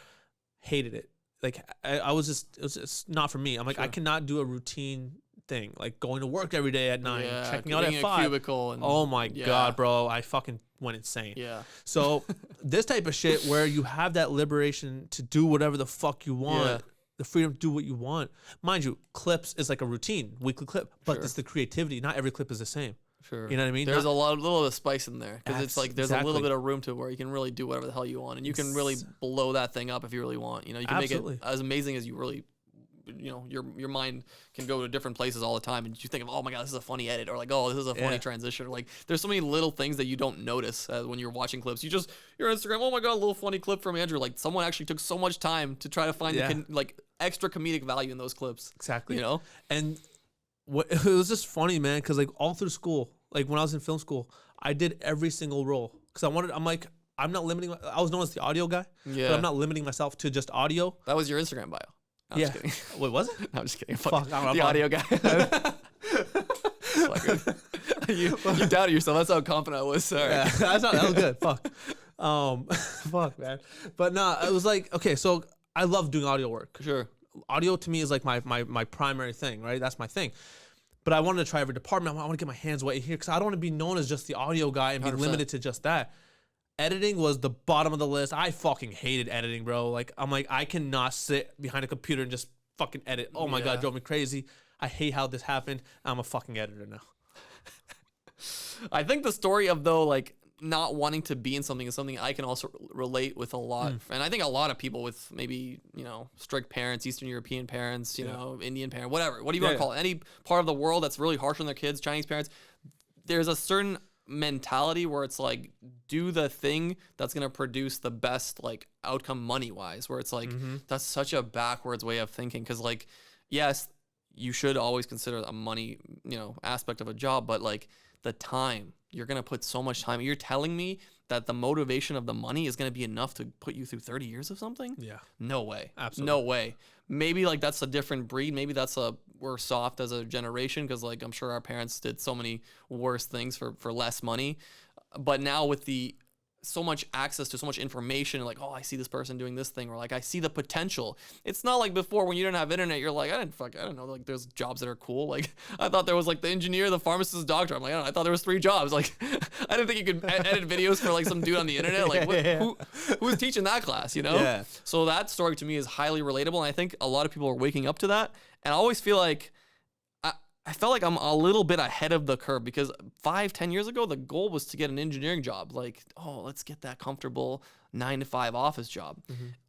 Hated it. Like, it was just not for me. I'm like, I cannot do a routine thing, like going to work every day at 9, checking out at
being
5.
a cubicle and,
oh my god, bro, I fucking went insane.
Yeah.
So this type of shit where you have that liberation to do whatever the fuck you want, the freedom to do what you want. Mind you, clips is like a routine, weekly clip, but it's the creativity. Not every clip is the same.
Sure.
You know what I mean?
There's a little bit of spice in there because it's like there's a little
exactly.
bit of room to where you can really do whatever the hell you want, and you can really blow that thing up if you really want. You know, you can make it as amazing as you really. You know, your mind can go to different places all the time, and you think of, oh my god, this is a funny edit, or like, oh, this is a funny transition, or like, there's so many little things that you don't notice when you're watching clips. You're on Instagram, oh my god, a little funny clip from Andrew. Like, someone actually took so much time to try to find the like extra comedic value in those clips.
Exactly.
You know,
and it was just funny, man, because like all through school, like when I was in film school, I did every single role because I'm like, I'm not limiting. I was known as the audio guy, but I'm not limiting myself to just audio.
That was your Instagram bio. I'm just kidding.
Wait, was it?
No, I'm just kidding.
Fuck,
the audio guy. you doubted yourself. That's how confident I was. Sorry.
Yeah, that was good. Fuck. Fuck, man. But nah, it was like, okay, so I love doing audio work.
Sure.
Audio to me is like my primary thing, right? That's my thing. But I wanted to try every department. I want to get my hands wet here because I don't want to be known as just the audio guy and be
100%.
limited to just that. Editing was the bottom of the list. I fucking hated editing, bro. Like, I'm like, I cannot sit behind a computer and just fucking edit. Oh my God, it drove me crazy. I hate how this happened. I'm a fucking editor now.
I think the story of, though, like, not wanting to be in something is something I can also relate with a lot. And I think a lot of people with maybe, you know, strict parents, Eastern European parents, you know, Indian parents, whatever do you want to call it? Any part of the world that's really harsh on their kids, Chinese parents, there's a certain mentality where it's like, do the thing that's gonna produce the best like outcome money wise, where it's like that's such a backwards way of thinking, because like, yes, you should always consider a money, you know, aspect of a job, but like the time, you're gonna put so much time. You're telling me that the motivation of the money is gonna be enough to put you through 30 years of something?
Yeah.
No way.
Absolutely.
No way. Maybe like that's a different breed. Maybe we're soft as a generation because like I'm sure our parents did so many worse things for less money. But now with so much access to so much information, like, oh, I see this person doing this thing, or like I see the potential. It's not like before when you didn't have internet, you're like, I don't know, like there's jobs that are cool. Like I thought there was like the engineer, the pharmacist, the doctor. I'm like, I thought there was 3 jobs. Like I didn't think you could edit videos for like some dude on the internet. Like who's teaching that class, you know? Yeah. So that story to me is highly relatable, and I think a lot of people are waking up to that. And I always feel like I felt like I'm a little bit ahead of the curve, because 5-10 years ago, the goal was to get an engineering job. Like, oh, let's get that comfortable 9-to-5 office job.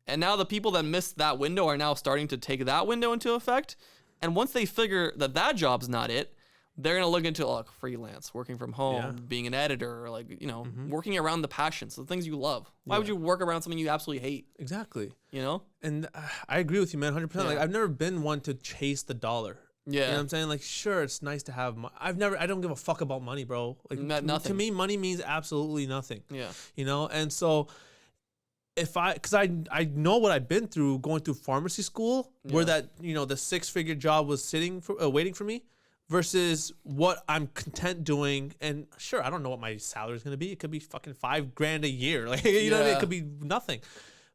And now the people that missed that window are now starting to take that window into effect. And once they figure that job's not it, they're going to look into like freelance, working from home, being an editor, or like, you know, working around the passions, the things you love. Why would you work around something you absolutely hate?
Exactly.
You know? And
I agree with you, man, 100%. Like, I've never been one to chase the dollar.
Yeah.
You know what I'm saying? Like, sure, it's nice to have money. I don't give a fuck about money, bro. Like,
nothing.
To me, money means absolutely nothing.
Yeah.
You know? And so, because I know what I've been through going through pharmacy school, where that, you know, the 6-figure job was waiting for me, versus what I'm content doing. And sure, I don't know what my salary is going to be. It could be fucking $5,000 a year. Like, you know what I mean? It could be nothing.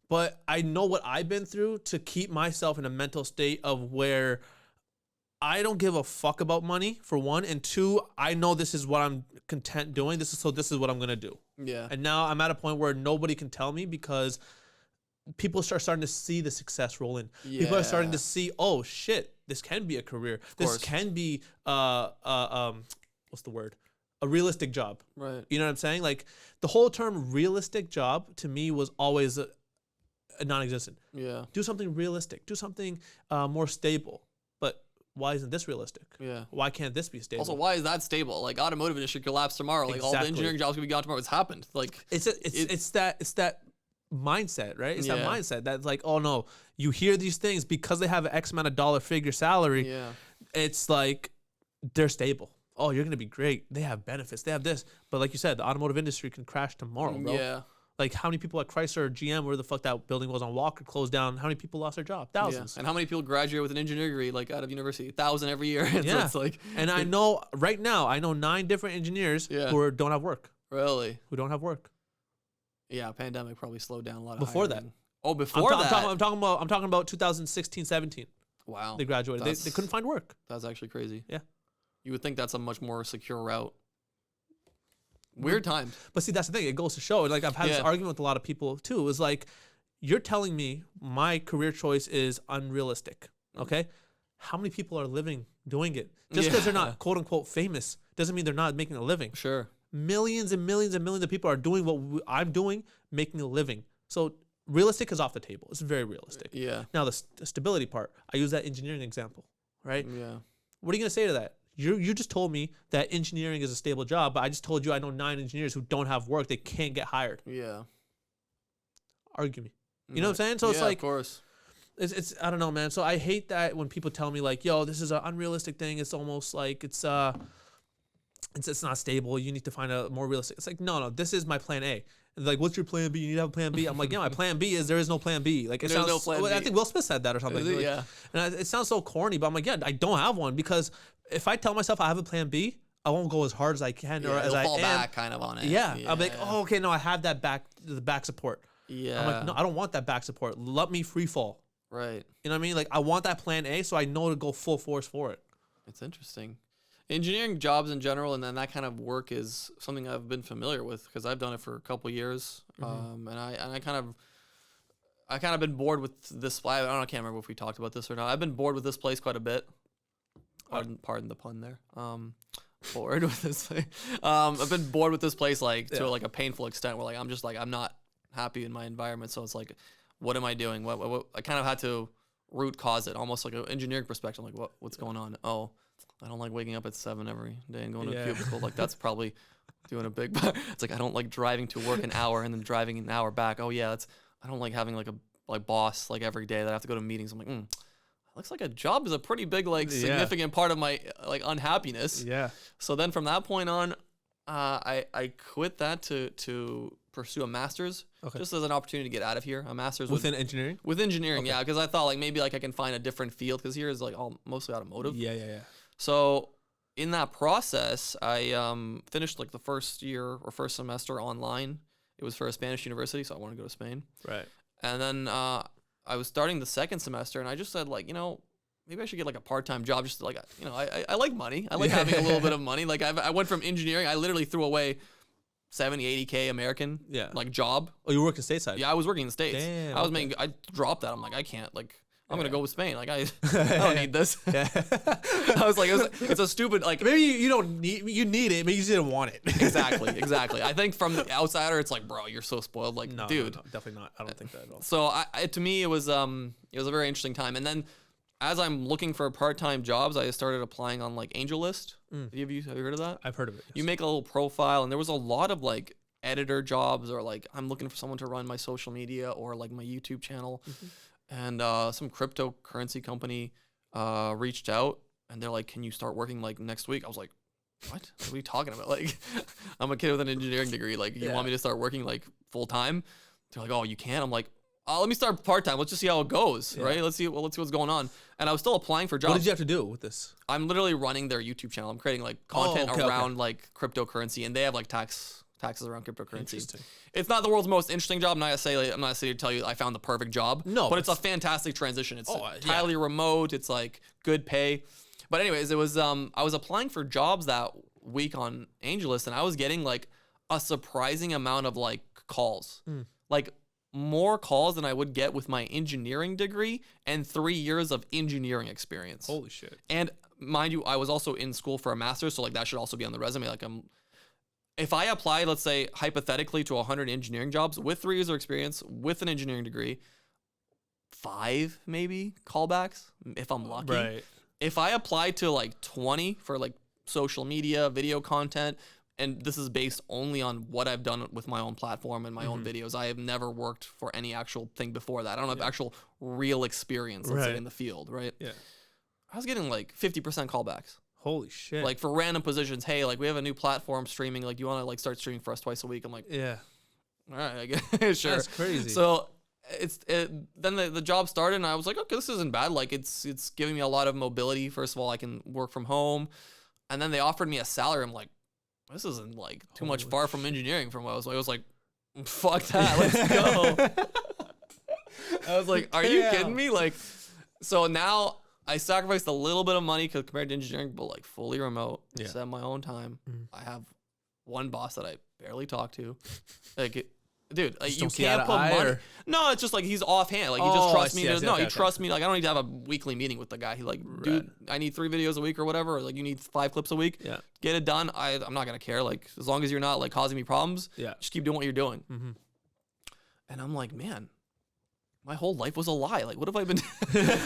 But I know what I've been through to keep myself in a mental state of where I don't give a fuck about money, for one, and 2, I know this is what I'm content doing. This is what I'm gonna do.
Yeah.
And now I'm at a point where nobody can tell me, because people are starting to see the success roll in. Yeah. People are starting to see, oh shit, this can be a career. This can be what's the word? A realistic job.
Right.
You know what I'm saying? Like, the whole term realistic job to me was always a non-existent.
Yeah.
Do something realistic. Do something more stable. But why isn't this realistic?
Yeah.
Why can't this be stable?
Also, why is that stable? Like, automotive industry collapse tomorrow. Like, all the engineering jobs could be gone tomorrow. It's happened. Like,
it's that mindset, right? It's that mindset that's like, oh no, you hear these things because they have an X amount of dollar figure salary.
Yeah.
It's like they're stable. Oh, you're gonna be great. They have benefits. They have this. But like you said, the automotive industry can crash tomorrow, bro.
Yeah.
Like, how many people at Chrysler or GM, where the fuck that building was on Walker, closed down? How many people lost their job? Thousands.
Yeah. And how many people graduate with an engineering degree, like, out of university? 1,000 every year. So it's like,
and I know right now, 9 different engineers who don't have work.
Really?
Who don't have work.
Yeah, pandemic probably slowed down a lot of
before
hiring.
that.
Oh, before that.
I'm talking about 2016, 17.
Wow.
They graduated. They couldn't find work.
That's actually crazy.
Yeah.
You would think that's a much more secure route. Weird times.
But see, that's the thing. It goes to show. Like I've had this argument with a lot of people too. Is like, you're telling me my career choice is unrealistic. Okay. How many people are living doing it? Just because they're not quote unquote famous doesn't mean they're not making a living.
Sure.
Millions and millions and millions of people are doing what I'm doing, making a living. So realistic is off the table. It's very realistic.
Yeah.
Now the stability part, I use that engineering example, right?
Yeah.
What are you gonna say to that? You just told me that engineering is a stable job, but I just told you I know 9 engineers who don't have work. They can't get hired.
Yeah.
Argue me. You know what I'm saying? So it's like,
of course.
It's I don't know, man. So I hate that when people tell me like, yo, this is an unrealistic thing. It's almost like it's not stable. You need to find a more realistic. It's like, no, this is my plan A. And like, what's your plan B? You need to have a plan B. I'm like, yeah, my plan B is there is no plan B. Like, it
There's
sounds,
no plan B.
I think Will Smith said that or something. Like,
yeah.
And it sounds so corny, but I'm like, yeah, I don't have one, because if I tell myself I have a plan B, I won't go as hard as I can or as I
fall
am.
back kind of on it.
Yeah. I'm like, oh, okay, no, I have that the back support.
Yeah.
I'm like, no, I don't want that back support. Let me free fall.
Right.
You know what I mean? Like, I want that plan A, so I know to go full force for it.
It's interesting. Engineering jobs in general, and then that kind of work is something I've been familiar with because I've done it for a couple years, and I kind of been bored with this. I can't remember if we talked about this or not. I've been bored with this place quite a bit. Pardon the pun there. Bored with this place. I've been bored with this place to like a painful extent where like I'm not happy in my environment. So it's like, what am I doing? What I kind of had to root cause it, almost like an engineering perspective. Like what's going on? Oh, I don't like waking up at 7 every day and going to a cubicle. Like that's probably doing a big part. It's like I don't like driving to work an hour and then driving an hour back. Oh yeah, I don't like having like a boss like every day that I have to go to meetings. I'm like, looks like a job is a pretty big significant part of my unhappiness.
Yeah.
So then from that point on, I quit that to pursue a master's just as an opportunity to get out of here. A master's
within engineering.
With engineering, yeah, because I thought like maybe like I can find a different field because here is like all mostly automotive.
Yeah.
So in that process, I finished like the first year or first semester online. It was for a Spanish university, so I wanted to go to Spain.
Right.
And then I was starting the second semester, and I just said like, maybe I should get like a part-time job. Just like, I like money. I like having a little bit of money. Like I went from engineering. I literally threw away 70, 80K American like job.
Oh, you worked in stateside?
Yeah, I was working in the States.
Damn,
I dropped that. I'm like, I can't like. I'm gonna go with Spain. Like I don't need this. I was like, it's a stupid like.
Maybe you don't need you need it. Maybe you just didn't want it.
Exactly. I think from the outsider, it's like, bro, you're so spoiled. Like,
no,
dude,
no, definitely not. I don't think that at all.
So to me, it was a very interesting time. And then as I'm looking for part-time jobs, I started applying on like AngelList. Have you heard of that?
I've heard of it. Yes.
You make a little profile, and there was a lot of like editor jobs, or like I'm looking for someone to run my social media or like my YouTube channel. And some cryptocurrency company reached out, and they're like, can you start working like next week? I was like, what are we talking about? Like, I'm a kid with an engineering degree. Like, you want me to start working like full time? They're like, oh, you can? I'm like, let me start part time. Let's just see how it goes, right? Let's see what's going on. And I was still applying for jobs.
What did you have to do with this?
I'm literally running their YouTube channel. I'm creating like content around like cryptocurrency, and they have like taxes around cryptocurrency. It's not the world's most interesting job. I'm not gonna say to tell you I found the perfect job.
No,
but it's a fantastic transition. It's entirely remote. It's like good pay. But anyways, it was I was applying for jobs that week on AngelList, and I was getting like a surprising amount of like calls. Like more calls than I would get with my engineering degree and 3 years of engineering experience.
Holy shit.
And mind you, I was also in school for a master's, so like that should also be on the resume. Like if I applied, let's say, hypothetically to 100 engineering jobs with 3 years of experience, with an engineering degree, 5 maybe callbacks, if I'm lucky.
Right.
If I applied to like 20 for like social media, video content, and this is based only on what I've done with my own platform and my own videos. I have never worked for any actual thing before that. I don't have actual real experience, let's say, in the field, right?
Yeah. I
was getting like 50% callbacks.
Holy shit.
Like for random positions, hey, like we have a new platform streaming, like you want to like start streaming for us twice a week? I'm like,
yeah.
All right, I guess. Sure.
That's crazy.
So then the job started, and I was like, okay, this isn't bad. Like it's giving me a lot of mobility. First of all, I can work from home. And then they offered me a salary. I'm like, this isn't like too much far from engineering from what I was like, fuck that, let's go. I was like, are you kidding me? Like, so now I sacrificed a little bit of money compared to engineering, but like fully remote, set my own time. I have one boss that I barely talk to. Like, dude, like, you can't put money. No, it's just like he's offhand. Like, he just trusts me. He trusts me. Like, I don't need to have a weekly meeting with the guy. He like, dude, I need 3 videos a week or whatever. Or like, you need 5 clips a week. Yeah. Get it done. I'm not gonna care. Like, as long as you're not like causing me problems. Yeah. Just keep doing what you're doing. And I'm like, man, my whole life was a lie. Like, what have I been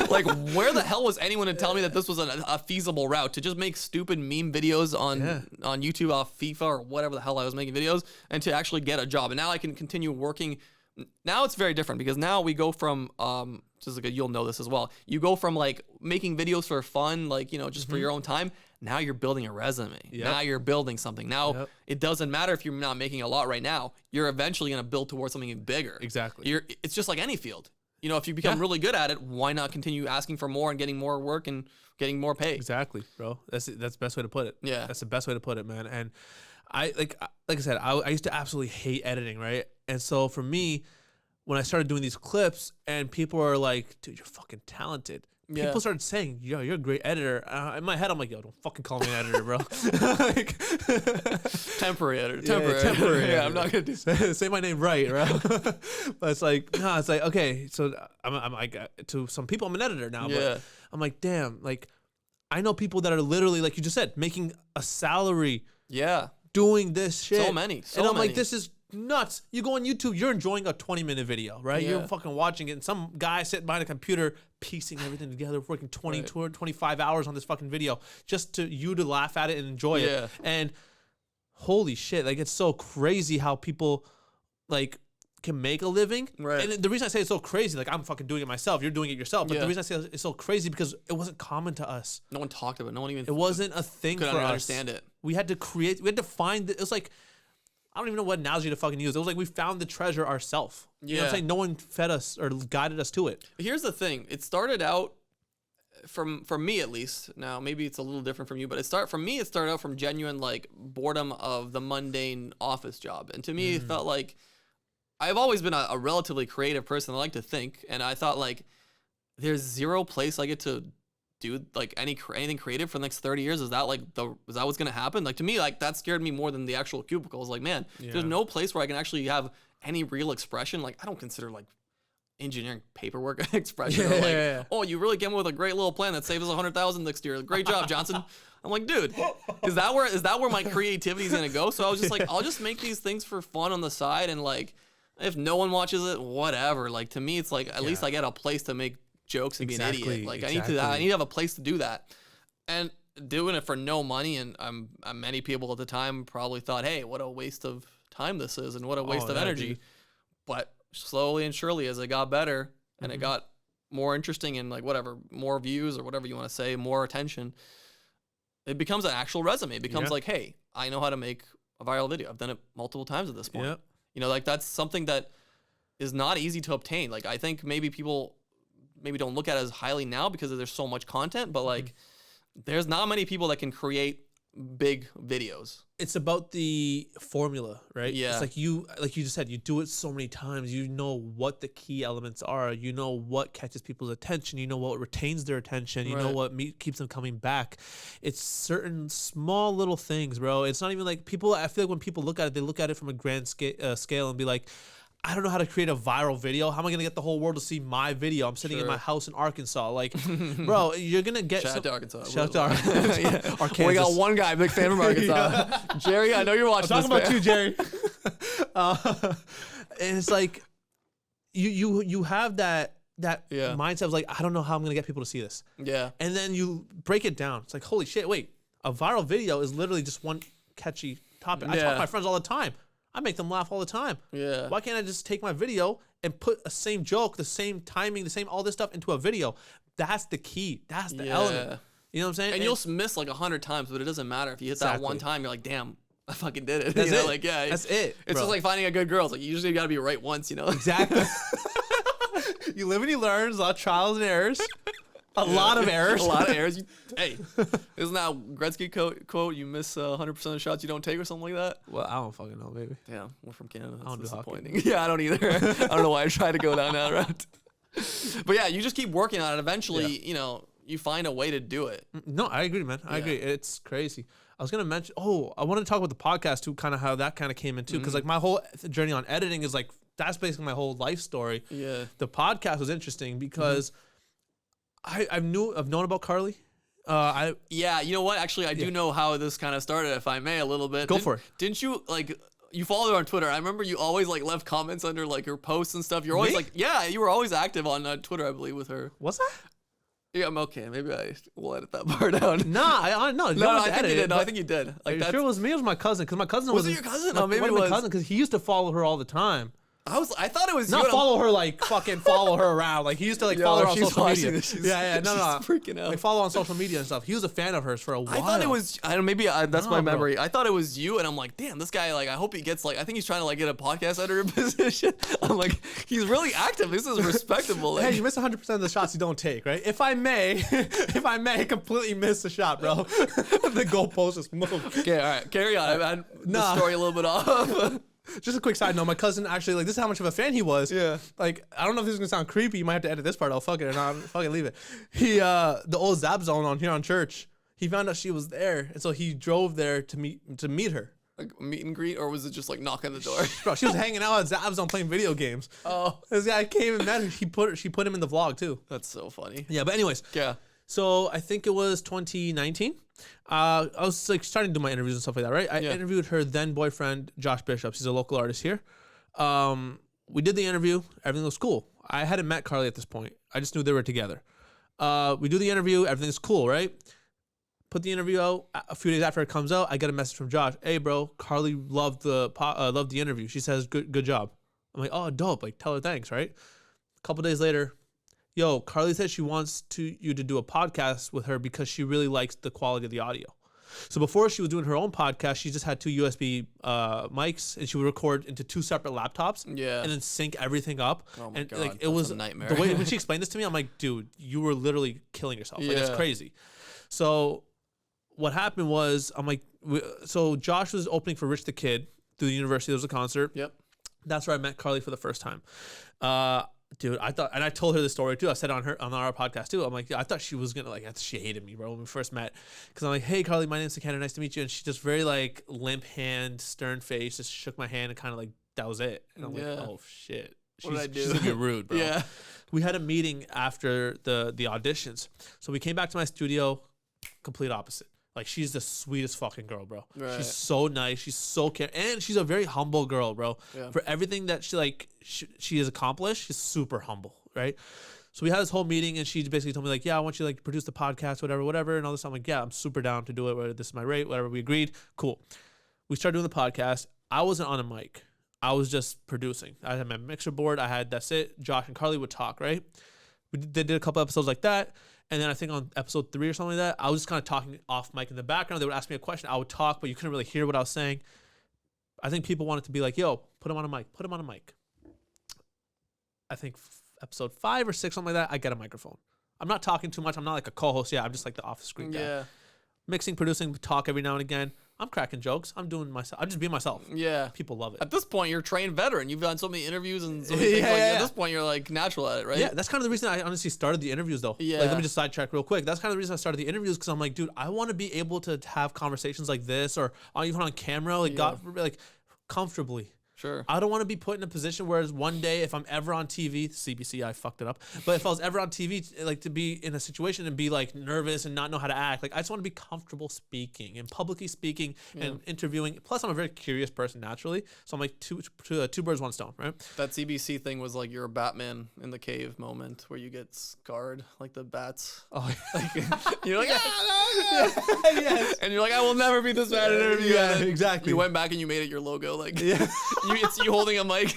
like, where the hell was anyone to tell me that this was a feasible route to just make stupid meme videos on YouTube off FIFA or whatever the hell I was making videos, and to actually get a job? And now I can continue working. Now it's very different, because now we go from just like you'll know this as well. You go from like making videos for fun, like, you know, just for your own time. Now you're building a resume. Now you're building something. Now it doesn't matter if you're not making a lot right now. You're eventually going to build towards something even bigger. Exactly. It's just like any field. You know, if you become really good at it, why not continue asking for more and getting more work and getting more pay?
Exactly, bro. That's the best way to put it. Yeah, that's the best way to put it, man. And I like I said, I used to absolutely hate editing, right? And so for me, when I started doing these clips, and people are like, "Dude, you're fucking talented." People started saying, "Yo, you're a great editor." In my head, I'm like, "Yo, don't fucking call me an editor, bro." Like,
temporary editor. Temporary.
Yeah, I'm not gonna say my name right, bro. But it's like, no, it's like, okay, so I'm like, to some people, I'm an editor now. But I'm like, damn, like, I know people that are literally, like you just said, making a salary. Yeah. Doing this shit.
So many.
And I'm like, this is nuts. You go on YouTube, you're enjoying a 20-minute video, right? You're fucking watching it, and some guy sitting behind a computer piecing everything together, working 25 hours on this fucking video just to laugh at it and enjoy it. And holy shit, like, it's so crazy how people like can make a living. Right. And the reason I say it's so crazy, like, I'm fucking doing it myself, you're doing it yourself, but the reason I say it's so crazy because it wasn't common to us.
No one talked about it. No one even.
It wasn't a thing for us.
Understand it.
We had to find it. It was like, I don't even know what analogy to fucking use. It was like we found the treasure ourselves. You know what I'm saying? No one fed us or guided us to it.
Here's the thing. It started out, for me at least, now maybe it's a little different from you, but it started out from genuine like boredom of the mundane office job. And to me, it felt like, I've always been a relatively creative person, I like to think, and I thought like, there's zero place I get to do like anything creative for the next 30 years. Is that what's gonna happen? Like, to me, like, that scared me more than the actual cubicles. Like, man, there's no place where I can actually have any real expression. Like, I don't consider like engineering paperwork expression. Oh, you really came up with a great little plan that saves us $100,000 next year. Great job, Johnson. I'm like, dude, is that where my creativity is gonna go? So I was just like, I'll just make these things for fun on the side, and like, if no one watches it, whatever. Like, to me, it's like, at least I get a place to make jokes and be an idiot. Like, I need to have a place to do that. And doing it for no money, and many people at the time probably thought, hey, what a waste of time this is, and what a waste of energy. Dude. But slowly and surely, as it got better and it got more interesting, and like, whatever, more views or whatever you want to say, more attention, it becomes an actual resume. It becomes like, hey, I know how to make a viral video. I've done it multiple times at this point. You know, like, that's something that is not easy to obtain. Like, I think maybe people don't look at it as highly now because there's so much content, but like, there's not many people that can create big videos.
It's about the formula, right? Yeah. It's like you just said, you do it so many times, you know what the key elements are, you know what catches people's attention, you know what retains their attention, you know what keeps them coming back. It's certain small little things, bro. It's not even like I feel like when people look at it, they look at it from a grand scale and be like, I don't know how to create a viral video. How am I going to get the whole world to see my video? I'm sitting in my house in Arkansas. Like, bro, you're going to get...
Shout out to Arkansas.
Shout out to Arkansas.
Arkansas. We got one guy, big fan from Arkansas. Jerry, I know you're watching
this. I'm talking about you, Jerry. And it's like, you have that mindset of like, I don't know how I'm going to get people to see this. Yeah. And then you break it down. It's like, holy shit, wait. A viral video is literally just one catchy topic. I talk to my friends all the time. I make them laugh all the time. Yeah. Why can't I just take my video and put a same joke, the same timing, the same all this stuff into a video? That's the key. That's the element. You know what I'm saying?
And you'll miss like 100 times, but it doesn't matter. If you hit that one time, you're like, damn, I fucking did it.
That's it.
Like, yeah.
That's it.
It's just like finding a good girl. It's like, you usually got to be right once, you know?
Exactly. You live and you learn. There's a lot of trials and errors. A lot of errors.
A lot of errors. Hey, isn't that Gretzky quote? You miss 100% of the shots you don't take, or something like that?
Well, I don't fucking know, baby.
Yeah, we're from Canada. That's
I don't do
disappointing. Yeah, I don't either. I don't know why I tried to go down that route. But yeah, you just keep working on it. Eventually, you know, you find a way to do it.
No, I agree, man. I agree. It's crazy. I was gonna mention. Oh, I wanted to talk about the podcast too, kind of how that kind of came in too, because like my whole journey on editing is like that's basically my whole life story.
Yeah.
The podcast was interesting because I've known about Karlee.
Yeah, you know what? Actually, I do know how this kind of started, if I may, a little bit.
Go for it.
Didn't you like? You followed her on Twitter. I remember you always like left comments under like her posts and stuff. You're always like, yeah, you were always active on Twitter, I believe, with her.
Was that?
Yeah, I'm okay. Maybe I will edit that part out.
Nah, I no,
I think you did. No, I think you did. Like,
sure it was me. It was my cousin, because my cousin
was it your cousin? No, maybe it
my
was
cousin, because he used to follow her all the time.
I thought it was
not
you.
Follow her like fucking follow her around. Like he used to like follow her on social media.
No,
she's
freaking out.
Like follow on social media and stuff. He was a fan of hers for a while.
I thought it was. I don't. Maybe that's my memory. I thought it was you, and I'm like, damn, this guy. Like, I hope he gets like. I think he's trying to like get a podcast editor position. I'm like, he's really active. This is respectable. Like,
hey, you miss 100% of the shots you don't take, right? If I may, completely miss the shot, bro. The goalpost is moved.
Okay, all right, carry on. I had the story a little bit off.
Just a quick side note, my cousin actually, like, this is how much of a fan he was.
Yeah.
Like, I don't know if this is gonna sound creepy. You might have to edit this part out. Fuck it, or not. Fucking leave it. He, the old Zap Zone on here on Church, he found out she was there, and so he drove there to meet her.
Like meet and greet, or was it just like knock on the door?
Bro, she was hanging out at Zap Zone playing video games.
Oh.
This guy came and met her. She put him in the vlog too.
That's so funny.
Yeah, but anyways.
Yeah.
So I think it was 2019. I was like starting to do my interviews and stuff like that, right? I interviewed her then boyfriend, Josh Bishop. He's a local artist here. We did the interview. Everything was cool. I hadn't met Karlee at this point. I just knew they were together. We do the interview. Everything's cool, right? Put the interview out. A few days after it comes out, I get a message from Josh. Hey, bro, Karlee loved the interview. She says, good job. I'm like, oh, dope. Like, tell her thanks, right? A couple days later, yo, Karlee said she wants you to do a podcast with her because she really likes the quality of the audio. So before she was doing her own podcast, she just had 2 USB mics, and she would record into 2 separate laptops.
Yeah.
And then sync everything up.
Oh my God,
like
it was a nightmare.
The way when she explained this to me, I'm like, dude, you were literally killing yourself. Like, it's crazy. So what happened was, I'm like, so Josh was opening for Rich the Kid through the university. There was a concert.
Yep. That's
where I met Karlee for the first time. Dude, I thought, and I told her the story too. I said it on our podcast too. I'm like, I thought she was gonna like, she hated me, bro, when we first met, because I'm like, hey, Karlee, my name's Sik Intro, nice to meet you, and she just very like limp hand, stern face, just shook my hand and kind of like that was it. And I'm like, oh shit, she's gonna be rude, bro.
Yeah.
We had a meeting after the auditions, so we came back to my studio, complete opposite. Like, she's the sweetest fucking girl, bro.
Right.
She's so nice. She's so caring. And she's a very humble girl, bro.
Yeah.
For everything that she has accomplished, she's super humble, right? So we had this whole meeting, and she basically told me, like, yeah, I want you to, like, produce the podcast, whatever, and all this. I'm like, yeah, I'm super down to do it. This is my rate, whatever. We agreed. Cool. We started doing the podcast. I wasn't on a mic. I was just producing. I had my mixer board. that's it. Josh and Karlee would talk, right? They did a couple episodes like that. And then I think on episode 3 or something like that, I was just kind of talking off mic in the background. They would ask me a question. I would talk, but you couldn't really hear what I was saying. I think people wanted to be like, yo, put him on a mic. I think episode 5 or 6, something like that, I get a microphone. I'm not talking too much. I'm not like a co-host. Yeah, I'm just like the off-screen guy.
Yeah.
Mixing, producing, talk every now and again. I'm cracking jokes. I'm doing myself. I'm just being myself.
Yeah.
People love it.
At this point, you're a trained veteran. You've done so many interviews and so many things. At this point, you're like natural at it, right?
Yeah, that's kind of the reason I honestly started the interviews, though.
Yeah.
Like, let me just sidetrack real quick. That's kind of the reason I started the interviews, because I'm like, dude, I want to be able to have conversations like this, or even on camera, like, like comfortably.
Sure.
I don't want to be put in a position where one day, if I'm ever on TV, CBC, I fucked it up. But if I was ever on TV, like, to be in a situation and be like nervous and not know how to act, like, I just want to be comfortable speaking and publicly speaking and interviewing. Plus, I'm a very curious person naturally, so I'm like two birds, one stone, right?
That CBC thing was like you're a Batman in the cave moment where you get scarred like the bats.
Oh,
like, you're like, yes. And you're like, I will never be this bad at an interview.
Yeah, exactly.
You went back and you made it your logo, like. Yeah. It's you holding a mic.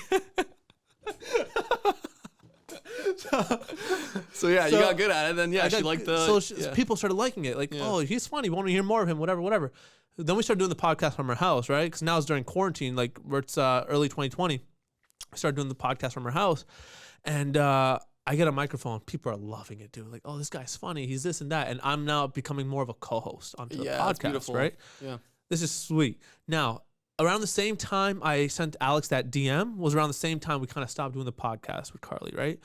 So you got good at it. Then she liked the.
People started liking it. Like, oh, he's funny. We want to hear more of him. Whatever. Then we started doing the podcast from our house, right? Because now it's during quarantine. Like, where it's early 2020. I started doing the podcast from our house, and I get a microphone. People are loving it, dude. Like, oh, this guy's funny. He's this and that, and I'm now becoming more of a co-host onto the podcast, right?
Yeah,
this is sweet. Now, around the same time I sent Alex that DM was around the same time we kind of stopped doing the podcast with Karlee, right?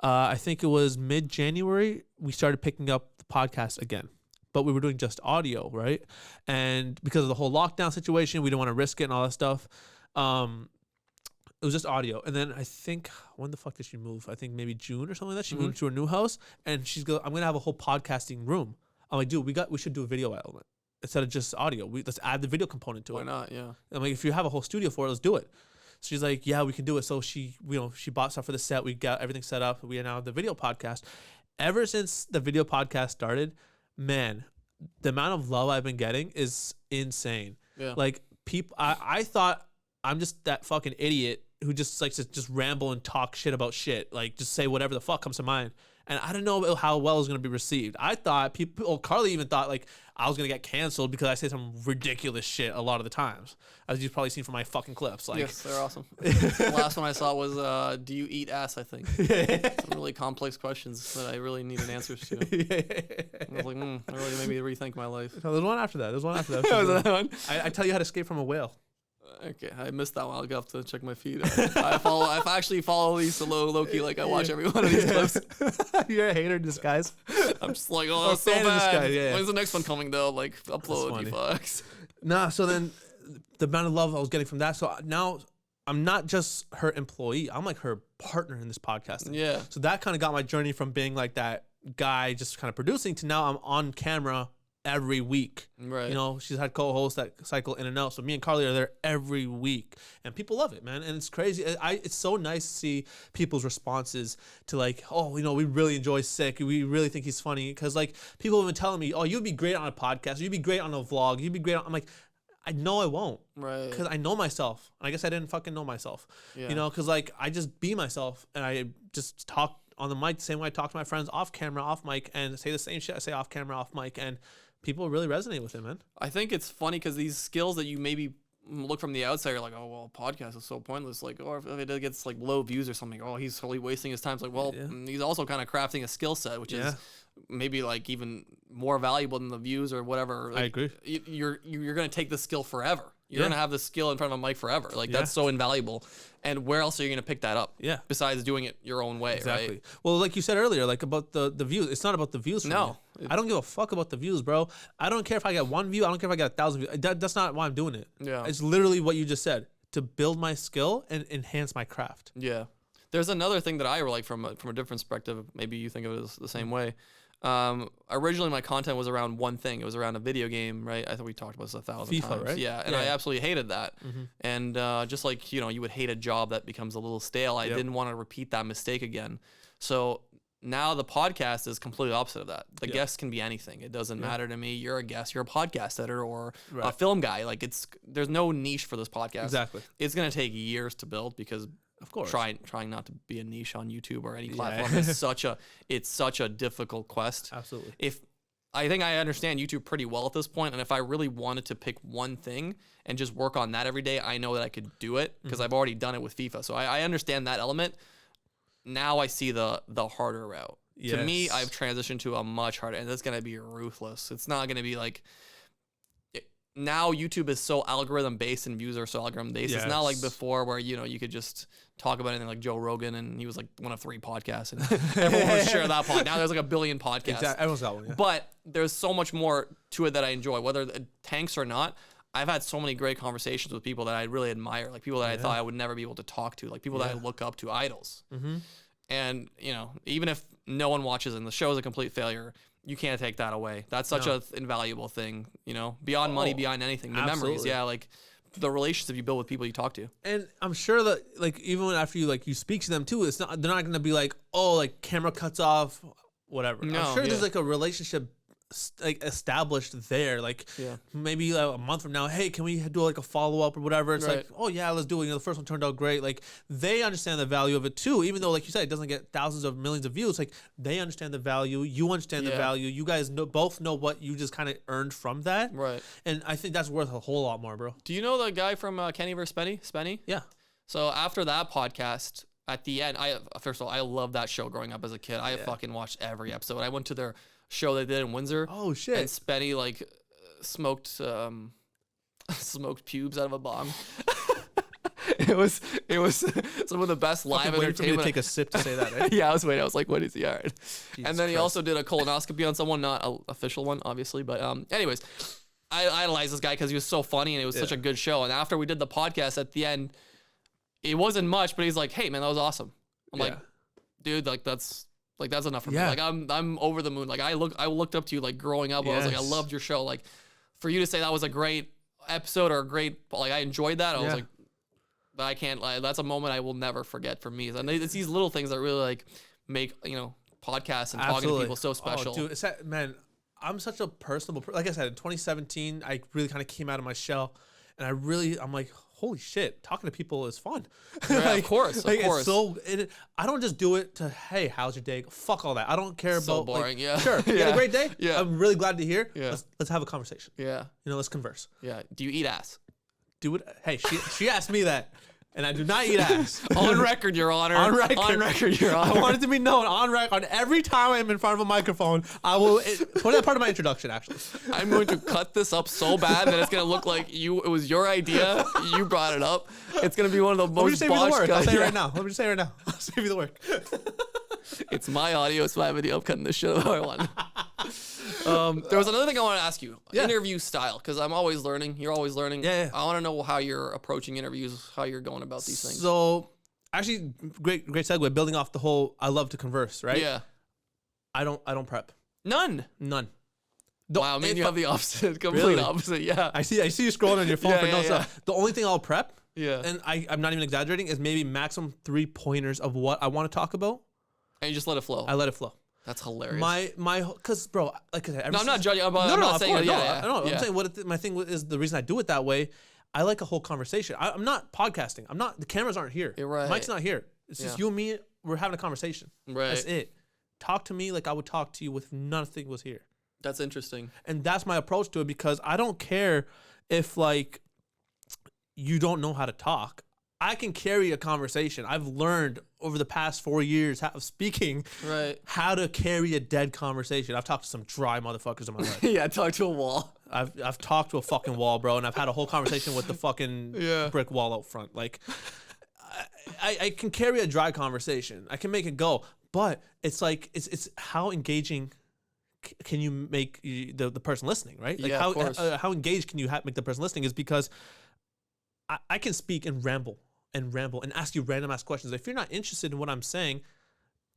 I think it was mid-January we started picking up podcast again, but we were doing just audio, right? And because of the whole lockdown situation, we didn't want to risk it and all that stuff. It was just audio. And then I think, when the fuck did she move? I think maybe June or something like that. She moved to her new house, and she's go, I'm going to have a whole podcasting room. I'm like, dude, we should do a video element instead of just audio. Let's add the video component to it.
Why not? Yeah.
I'm like, if you have a whole studio for it, let's do it. So she's like, yeah, we can do it. So she bought stuff for the set. We got everything set up. We are now the video podcast. Ever since the video podcast started, man, the amount of love I've been getting is insane. Yeah. Like, people, I thought I'm just that fucking idiot who just likes to just ramble and talk shit about shit. Like, just say whatever the fuck comes to mind. And I didn't know how well it was going to be received. I thought Karlee even thought like I was going to get canceled because I say some ridiculous shit a lot of the times, as you've probably seen from my fucking clips. Like,
yes, they're awesome. The last one I saw was, do you eat ass, I think. Some really complex questions that I really needed answers to. I was like, that really made me rethink my life.
No, there's one after that. There's one after that.
Was that one?
I tell you how to escape from a whale.
Okay, I missed that one. I'll have to check my feed. I actually follow these low key. Like, I watch every one of these clips.
You're a hater in disguise.
I'm just like, oh, so bad.
Yeah.
When's the next one coming though? Like, upload, you fucks.
Nah, so then the amount of love I was getting from that. So now I'm not just her employee. I'm like her partner in this podcasting.
Yeah.
So that kind of got my journey from being like that guy just kind of producing to now I'm on camera every week.
Right.
You know, she's had co-hosts that cycle in and out. So me and Karlee are there every week, and people love it, man. And it's crazy. It's so nice to see people's responses to like, oh, you know, we really enjoy Sik. We really think he's funny. Because like people have been telling me, oh, you'd be great on a podcast. You'd be great on a vlog. You'd be great on, I'm like, I know I won't.
Right.
Because I know myself. And I guess I didn't fucking know myself. Yeah. You know, because like I just be myself and I just talk on the mic the same way I talk to my friends off camera, off mic, and say the same shit I say off camera, off mic. And people really resonate with it, man.
I think it's funny because these skills that you maybe look from the outside, you're like, oh, well, podcast is so pointless. Like, or if it gets like low views or something, oh, he's totally wasting his time. It's like, well, he's also kind of crafting a skill set, which is maybe like even more valuable than the views or whatever. Like,
I agree.
You're going to take this skill forever. You're going to have this skill in front of a mic forever. Like, that's so invaluable. And where else are you going to pick that up? Yeah. Besides doing it your own way,
exactly.
Right?
Well, like you said earlier, like about the views. It's not about the views.
No.
I don't give a fuck about the views, bro. I don't care if I get 1 view. I don't care if I get 1,000 views. That's not why I'm doing it.
Yeah.
It's literally what you just said, to build my skill and enhance my craft.
Yeah. There's another thing that I like from a different perspective. Maybe you think of it as the same way. Originally my content was around one thing. It was around a video game, right? I think we talked about this 1,000
FIFA,
times.
Right?
Yeah, and I absolutely hated that. And just like, you know, you would hate a job that becomes a little stale, I didn't want to repeat that mistake again. So now the podcast is completely opposite of that. The guest can be anything. It doesn't matter to me. You're a guest, you're a podcast editor or a film guy. Like, there's no niche for this podcast.
Exactly.
It's going to take years to build because
of course,
trying not to be a niche on YouTube or any platform is such a difficult quest.
Absolutely.
If I think I understand YouTube pretty well at this point, and if I really wanted to pick one thing and just work on that every day, I know that I could do it because I've already done it with FIFA. So I understand that element. Now I see the harder route. Yes. To me, I've transitioned to a much harder, and it's gonna be ruthless. It's not gonna be like. Now YouTube is so algorithm based and views are so algorithm based. Yes. It's not like before where, you know, you could just talk about anything like Joe Rogan and he was like one of 3 podcasts and everyone would share that pod. Now there's like 1 billion podcasts.
Exactly. Everyone's got one,
But there's so much more to it that I enjoy, whether it tanks or not. I've had so many great conversations with people that I really admire, like people that I thought I would never be able to talk to, like people that I look up to, idols. And, you know, even if no one watches and the show is a complete failure, you can't take that away. That's such a invaluable thing, you know, beyond money, beyond anything. The memories, like the relationships you build with people you talk to.
And I'm sure that, like, even after you speak to them too, they're not going to be like, oh, like camera cuts off, whatever. No, I'm sure there's like a relationship like established there, like maybe a month from now, hey, can we do like a follow-up or whatever? It's like, oh yeah, let's do it. You know, the first one turned out great. Like, they understand the value of it too, even though, like you said, it doesn't get thousands of millions of views. Like, they understand the value, you understand the value, you guys both know what you just kind of earned from that,
right?
And I think that's worth a whole lot more, bro.
Do you know the guy from Kenny vs. Spenny?
Yeah.
So after that podcast, at the end, first of all, I loved that show growing up as a kid. I fucking watched every episode. I went to their show they did in Windsor.
Oh shit!
And Spenny like smoked pubes out of a bong. It was some of the best live
Fucking waiting for me to
entertainment.
take a sip to say that. Eh?
Yeah, I was waiting. I was like, what is he? All right.
Jesus
And then he
Christ.
also did a colonoscopy on someone, not an official one, obviously. But anyways, I idolized this guy because he was so funny and it was such a good show. And after we did the podcast at the end, it wasn't much, but he's like, hey man, that was awesome. I'm like, dude, that's enough for me.
Yeah.
Like I'm over the moon. Like I looked up to you like growing up. I was like, I loved your show. Like for you to say that was a great episode or a great, like I enjoyed that. I was like, I can't, that's a moment I will never forget for me. And it's these little things that really like make, podcasts and talking to people so special.
Oh, dude, man, I'm such a personable, like I said, in 2017, I really kind of came out of my shell and I'm like, holy shit, talking to people is fun.
Yeah,
like,
of course.
It's so, I don't just do it to, hey, how's your day? Fuck all that. I don't care
So
about,
boring, yeah.
Sure, you had a great day?
Yeah.
I'm really glad to hear.
Yeah.
Let's have a conversation.
Yeah.
Let's converse.
Yeah. Do you eat ass?
Do it. Hey, she asked me that. And I do not eat ass.
On record, Your Honor.
On record.
On record, Your Honor.
I want it to be known on record. On every time I'm in front of a microphone, I will put that part of my introduction. Actually,
I'm going to cut this up so bad that it's going to look like it was your idea. You brought it up. It's going to be one of the
let me
most
just save you the
botched
work. I'll say it
yeah.
right now. Let me just say it right now. I'll save you the work.
It's my audio. It's my video. I'm cutting this shit how I want. There was another thing I want to ask you.
Yeah.
Interview style, because I'm always learning. You're always learning.
Yeah.
I want to know how you're approaching interviews, how you're going about these things.
So, actually, great segue. Building off the whole, I love to converse, right?
Yeah.
I don't prep.
None. Wow, I mean, you have the opposite, complete
Really?
opposite. Yeah.
I see you scrolling on your phone
Yeah,
for no
yeah,
stuff. The only thing I'll prep,
Yeah.
and I'm not even exaggerating, is maybe maximum 3 pointers of what I want to talk about.
And you just let it flow.
I let it flow.
That's hilarious.
Because bro, like I said,
No, I'm not judging. I'm
no,
not
of
saying
course,
yeah,
no,
yeah.
I'm saying my thing is the reason I do it that way. I like a whole conversation. I'm not podcasting. The cameras aren't here.
You're right.
Mike's not here. It's just you and me. We're having a conversation.
Right.
That's it. Talk to me like I would talk to you if nothing was here.
That's interesting.
And that's my approach to it because I don't care if like you don't know how to talk. I can carry a conversation. I've learned over the past 4 years of speaking how to carry a dead conversation. I've talked to some dry motherfuckers in my life.
Yeah, talk to a wall.
I've talked to a fucking wall, bro, and I've had a whole conversation with the fucking brick wall out front. Like, I can carry a dry conversation. I can make it go, but it's like it's how engaging can you make the person listening, right? Like
Yeah, of course.
how engaged can you make the person listening is because I can speak and ramble and ask you random ass questions. If you're not interested in what I'm saying,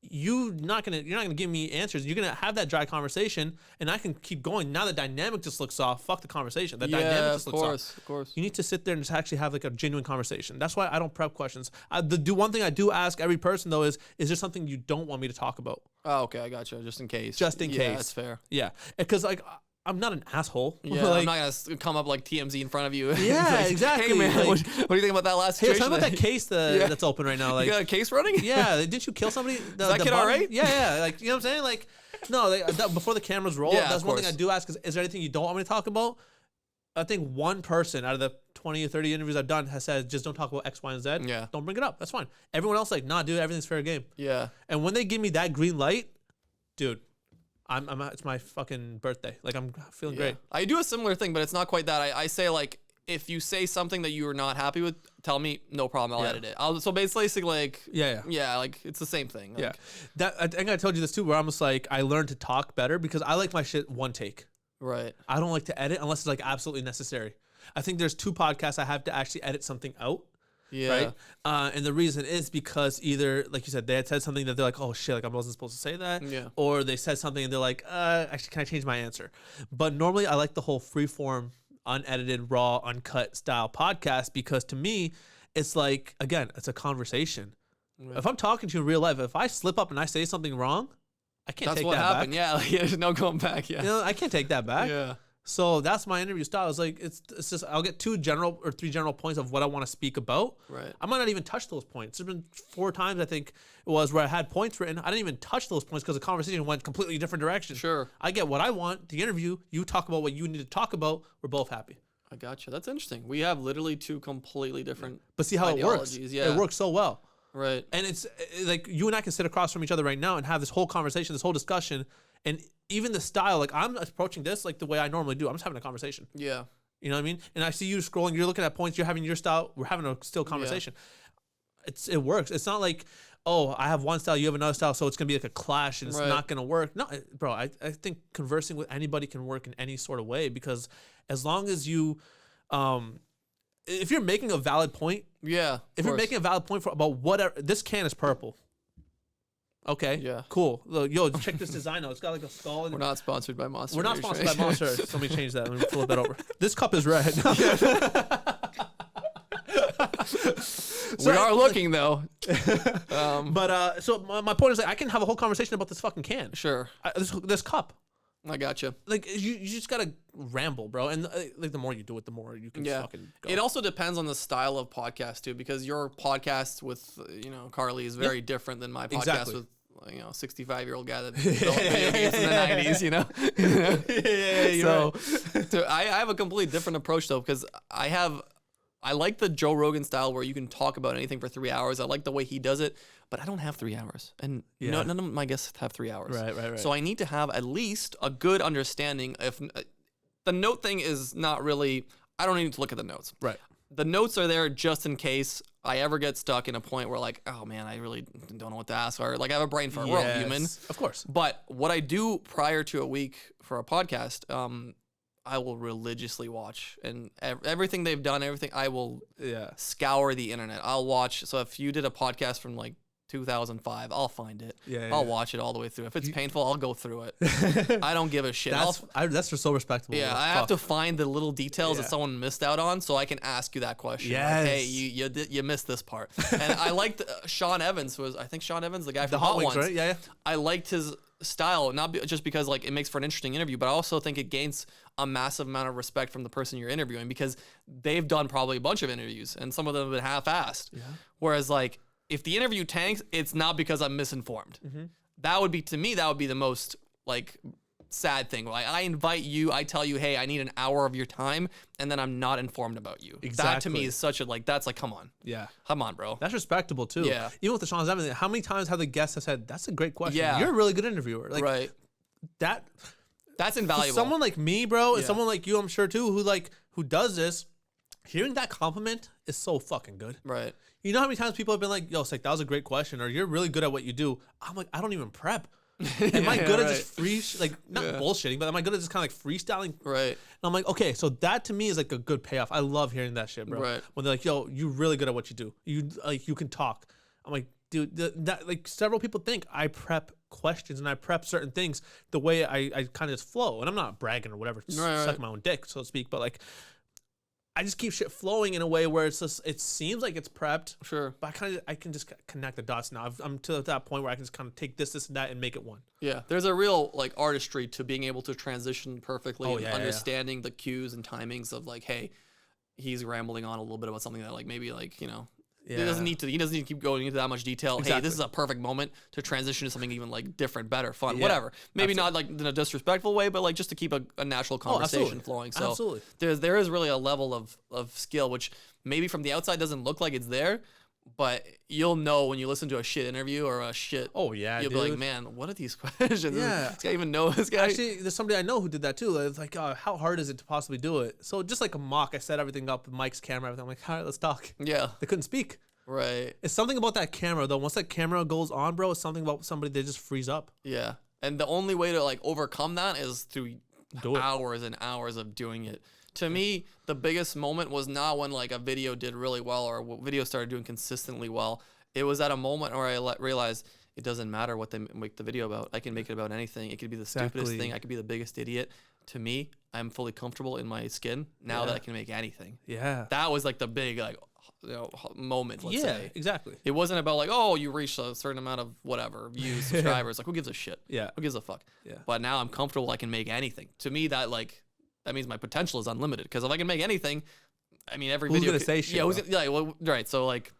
you're not gonna give me answers. You're gonna have that dry conversation, and I can keep going. Now the dynamic just looks off. Fuck the conversation. The dynamic just looks off.
Of course.
You need to sit there and just actually have like a genuine conversation. That's why I don't prep questions. The one thing I do ask every person though is there something you don't want me to talk about?
Oh, okay, I gotcha. Just in case.
Just in
Yeah,
case.
that's fair.
Yeah, because like I'm not an asshole.
Yeah,
like,
I'm not gonna come up like TMZ in front of you.
Yeah,
Like,
exactly.
Hey man,
Like,
what do you think about that last
hey,
situation?
tell me about that case that's open right now. Like,
you got a case running?
yeah, didn't you kill somebody? Is
that kid all right?
Yeah. Like, you know what I'm saying? Like, no, before the cameras roll,
Yeah,
that's
of
one thing
course.
I do ask is there anything you don't want me to talk about? I think one person out of the 20 or 30 interviews I've done has said, just don't talk about X, Y, and Z.
Yeah.
Don't bring it up. That's fine. Everyone else like, nah, dude, everything's fair game.
Yeah.
And when they give me that green light, dude, it's my fucking birthday. Like, I'm feeling great.
I do a similar thing, but it's not quite that. I say like, if you say something that you are not happy with, tell me, no problem, I'll edit it. So basically like,
Yeah,
like it's the same thing. Like,
Yeah. I think I told you this too, where I'm just like, I learned to talk better because I like my shit one take.
Right.
I don't like to edit unless it's like absolutely necessary. I think there's 2 podcasts I have to actually edit something out.
Yeah.
Right. And the reason is because either, like you said, they had said something that they're like, oh shit, like I wasn't supposed to say that.
Yeah.
Or they said something and they're like, actually, can I change my answer? But normally I like the whole freeform, unedited, raw, uncut style podcast because to me, it's like, again, it's a conversation. Right. If I'm talking to you in real life, if I slip up and I say something wrong, I can't take that back.
That's what happened. Yeah. Like, there's no going back. Yeah.
You know, I can't take that back.
Yeah.
So that's my interview style. It's like it's just I'll get 2 general or 3 general points of what I want to speak about.
Right.
I might not even touch those points. There's been 4 times I think it was where I had points written. I didn't even touch those points because the conversation went completely different direction.
Sure.
I get what I want. The interview, you talk about what you need to talk about. We're both happy.
I gotcha. That's interesting. We have literally 2 completely different.
But see how it works.
Yeah.
It works so well.
Right.
And it's like you and I can sit across from each other right now and have this whole conversation, this whole discussion, and even the style. Like I'm approaching this like the way I normally do. I'm just having a conversation.
Yeah.
You know what I mean? And I see you scrolling, you're looking at points, you're having your style, we're having a still conversation. It works. It's not like, oh, I have one style, you have another style, so it's gonna be like a clash and it's not gonna work. No, bro, I think conversing with anybody can work in any sort of way, because as long as you if you're making a valid point, if you're making a valid point about whatever, this can is purple. Okay. Yeah. Cool. Yo, check this design out. It's got like a skull.
We're not sponsored by Monster.
We're not sponsored by Monster. Somebody change that. Let me flip that over. This cup is red.
We are looking though.
But so my point is, like, I can have a whole conversation about this fucking can.
Sure.
This cup.
I gotcha.
Like you just gotta ramble, bro. And like the more you do it, the more you can fucking go.
It also depends on the style of podcast too, because your podcast with Karlee is very different than my podcast with 65-year-old guy that built video games in the 90s. So I have a completely different approach though, because I like the Joe Rogan style where you can talk about anything for 3 hours. I like the way he does it, but I don't have 3 hours. And none of my guests have 3 hours.
Right.
So I need to have at least a good understanding. If the note thing is not really, I don't need to look at the notes.
Right.
The notes are there just in case I ever get stuck in a point where like, oh man, I really don't know what to ask, or like I have a brain fart. We're all human.
Of course.
But what I do prior to a week for a podcast, I will religiously watch, and everything they've done, everything, I will scour the internet. I'll watch. So if you did a podcast from like 2005, I'll find it. I'll watch it all the way through. If it's painful, I'll go through it. I don't give a shit.
That's so respectable.
Yeah, I have to find the little details that someone missed out on, so I can ask you that question.
Yes.
Like, hey, you missed this part. And I liked Sean Evans, Sean Evans, the guy from
the Hot Wings,
Ones.
right? Yeah.
I liked his style, just because like it makes for an interesting interview, but I also think it gains a massive amount of respect from the person you're interviewing, because they've done probably a bunch of interviews and some of them have been half-assed. Yeah. Whereas like if the interview tanks, it's not because I'm misinformed. Mm-hmm. That would be the most like sad thing. Like I invite you, I tell you, hey, I need an hour of your time, and then I'm not informed about you. Exactly. That to me is such a that's like, come on.
Yeah.
Come on, bro.
That's respectable too.
Yeah.
Even with the Sean Evans, how many times have the guests have said, that's a great question.
Yeah.
You're a really good interviewer. Like
that's invaluable.
Someone like me, bro, and someone like you, I'm sure too, who does this, hearing that compliment is so fucking good.
Right.
You know how many times people have been like, yo, Sik, that was a great question, or you're really good at what you do. I'm like, I don't even prep. Am I good at just not bullshitting, but am I good at just kind of like freestyling?
Right.
And I'm like, okay, so that to me is like a good payoff. I love hearing that shit, bro. Right. When they're like, yo, you're really good at what you do. You can talk. I'm like, dude, that like several people think I prep questions and I prep certain things the way I kind of just flow. And I'm not bragging or whatever, sucking my own dick, so to speak, but like I just keep shit flowing in a way where it's just, it seems like it's prepped. Sure. But I can just connect the dots now. I'm to that point where I can just kind of take this and that and make it one.
Yeah. There's a real like artistry to being able to transition perfectly and understanding the cues and timings of like, hey, he's rambling on a little bit about something that like maybe like, he doesn't need to keep going into that much detail. Exactly. Hey, this is a perfect moment to transition to something even like different, better, fun, whatever. Maybe not like in a disrespectful way, but like just to keep a natural conversation flowing. So there is really a level of skill, which maybe from the outside doesn't look like it's there, but you'll know when you listen to a shit interview or a shit.
Oh yeah,
you'll be like, man, what are these questions? Yeah, this guy even know this guy.
Actually, there's somebody I know who did that too. It's like, how hard is it to possibly do it? So just like a mock, I set everything up, Mike's camera, everything. I'm like, all right, let's talk.
Yeah,
they couldn't speak.
Right.
It's something about that camera though. Once that camera goes on, bro, it's something about somebody they just freeze up.
Yeah, and the only way to like overcome that is through hours and hours of doing it. To me, the biggest moment was not when like a video did really well or a video started doing consistently well. It was at a moment where I realized it doesn't matter what they make the video about. I can make it about anything. It could be the stupidest thing. I could be the biggest idiot. To me, I'm fully comfortable in my skin now that I can make anything. Yeah. That was like the big like moment, let's say.
Yeah, exactly.
It wasn't about like, oh, you reached a certain amount of whatever views, subscribers. Like, who gives a shit? Yeah. Who gives a fuck? Yeah. But now I'm comfortable. I can make anything. To me, that means my potential is unlimited. Because if I can make anything, I mean, every video.
Who's gonna say shit?
Yeah, well, right. So like,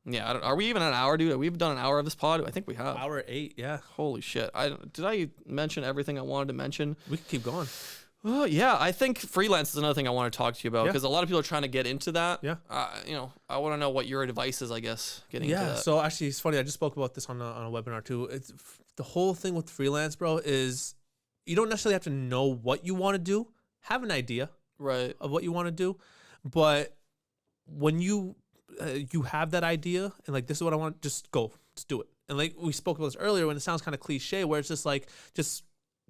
yeah. Are we even an hour, dude? We've done an hour of this pod. I think we have.
Hour 8. Yeah.
Holy shit. Did I mention everything I wanted to mention?
We can keep going.
Well, yeah, I think freelance is another thing I want to talk to you about because a lot of people are trying to get into that. Yeah. I want to know what your advice is, I guess, getting into that.
So actually, it's funny. I just spoke about this on a webinar too. It's the whole thing with freelance, bro, is you don't necessarily have to know what you want to do. Have an idea.
Right.
of what you want to do. But when you have that idea and like, this is what I want, just go, just do it. And like we spoke about this earlier, when it sounds kind of cliche, where it's just like, just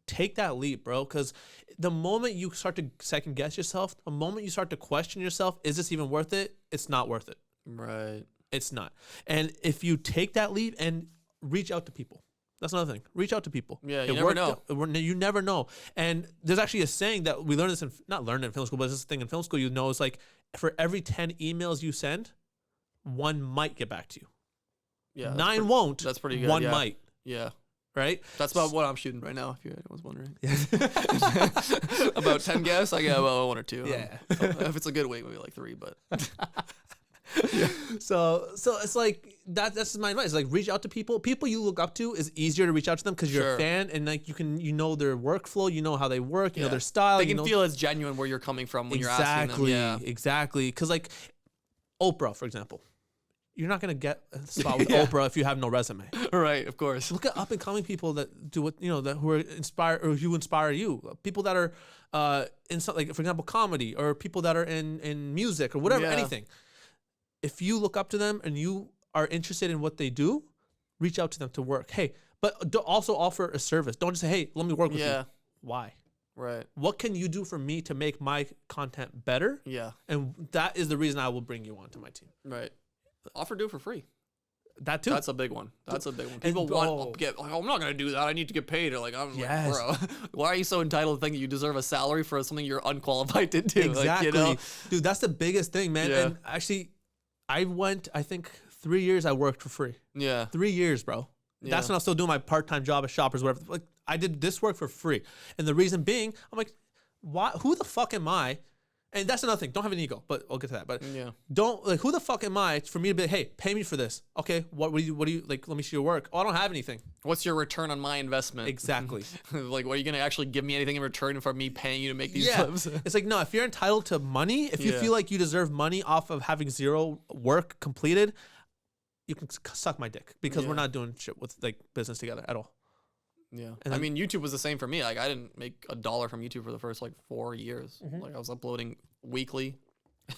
take that leap, bro. Because the moment you start to second guess yourself, the moment you start to question yourself, is this even worth it? It's not worth it.
Right.
It's not. And if you take that leap and reach out to people, that's another thing. Reach out to people.
Yeah, you never know.
You never know. And there's actually a saying that we learned this not learned in film school, but it's this thing in film school, you know, it's like for every 10 emails you send, 1 might get back to you.
Yeah.
9 won't.
That's pretty good.
1 might.
Yeah.
Right?
That's about what I'm shooting right now, if you was wondering. About 10 guests, I got well 1 or 2.
Yeah.
If it's a good week, maybe like 3, but
Yeah. So it's like that's my advice. Like, reach out to people. People you look up to, is easier to reach out to them because you're a fan, and like you know their workflow, you know how they work, you know their style.
They can feel it's genuine where you're coming from when you're asking them. Yeah.
Exactly. Because like Oprah, for example, you're not gonna get a spot with Oprah if you have no resume.
Right, of course.
Look at up and coming people that do what that who are inspired or who inspire you. People that are in something like, for example, comedy, or people that are in music or whatever, anything. If you look up to them and you are interested in what they do, reach out to them to work. Hey, but also offer a service. Don't just say, hey, let me work with you. Why?
Right.
What can you do for me to make my content better?
Yeah.
And that is the reason I will bring you onto my team.
Right. Offer to do it for free.
That too.
That's a big one. That's a big one. People want get like, oh, I'm not gonna do that. I need to get paid. Or like, I'm like, bro, why are you so entitled to think that you deserve a salary for something you're unqualified to do?
Exactly.
Like,
Dude, that's the biggest thing, man. And actually, I think 3 years I worked for free.
Yeah.
3 years, bro. That's when I was still doing my part-time job at Shoppers, whatever. Like, I did this work for free. And the reason being, I'm like, why? Who the fuck am I? And that's another thing. Don't have an ego, but I'll get to that. But don't, like, who the fuck am I for me to be like, hey, pay me for this? Okay, what do you like? Let me see your work. Oh, I don't have anything.
What's your return on my investment?
Exactly.
Like, what are you gonna actually give me anything in return for me paying you to make these clips?
It's like, no. If you're entitled to money, if you feel like you deserve money off of having zero work completed, you can suck my dick, because we're not doing shit with like business together at all.
Yeah. And I mean, YouTube was the same for me. Like, I didn't make $1 from YouTube for the first like 4 years. Like, I was uploading weekly.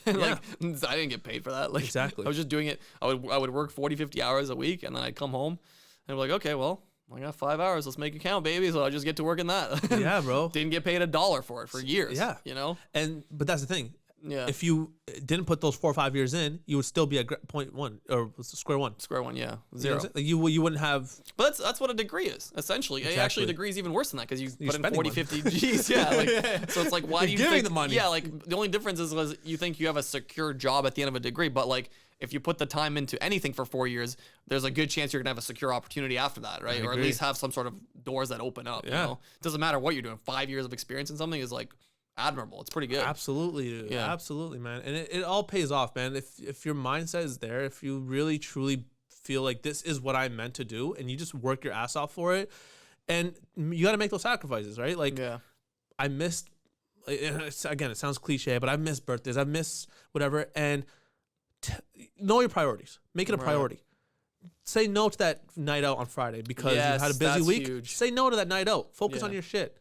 Like, I didn't get paid for that. Like,
exactly.
I was just doing it. I would work 40, 50 hours a week, and then I'd come home and be like, okay, well, I got 5 hours. Let's make it count, baby. So I just get to work in that. Yeah, bro. Didn't get paid $1 for it for years. Yeah. You know?
But that's the thing.
Yeah.
If you didn't put those 4 or 5 years in, you would still be at point one, or square one.
Square one, yeah.
0. You know, you wouldn't have.
But that's what a degree is, essentially. Exactly. Actually, a degree is even worse than that, because you put in 40, 50 G's. Yeah. Like, so it's like, why do you think the money? Yeah. Like, the only difference is you think you have a secure job at the end of a degree, but like, if you put the time into anything for 4 years, there's a good chance you're gonna have a secure opportunity after that, right? Or at least have some sort of doors that open up. Yeah. You know? It doesn't matter what you're doing. 5 years of experience in something is like admirable. It's pretty good.
Absolutely, dude. Yeah. Absolutely, man. And it all pays off, man. If your mindset is there, if you really truly feel like this is what I'm meant to do, and you just work your ass off for it, and you got to make those sacrifices, right? Like, I missed. Again, it sounds cliche, but I've missed birthdays. I've missed whatever, and know your priorities. Make it a priority. Say no to that night out on Friday because you had a busy week. Huge. Say no to that night out. Focus on your shit.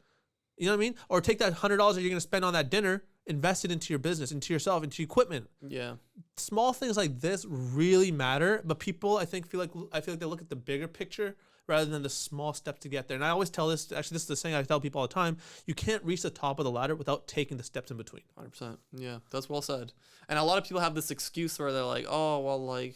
You know what I mean? Or take that $100 that you're going to spend on that dinner, invest it into your business, into yourself, into equipment. Yeah. Small things like this really matter, but people, I feel like they look at the bigger picture rather than the small step to get there. And I always tell this, actually, this is the thing I tell people all the time: you can't reach the top of the ladder without taking the steps in between.
100%. Yeah, that's well said. And a lot of people have this excuse where they're like, oh, well, like,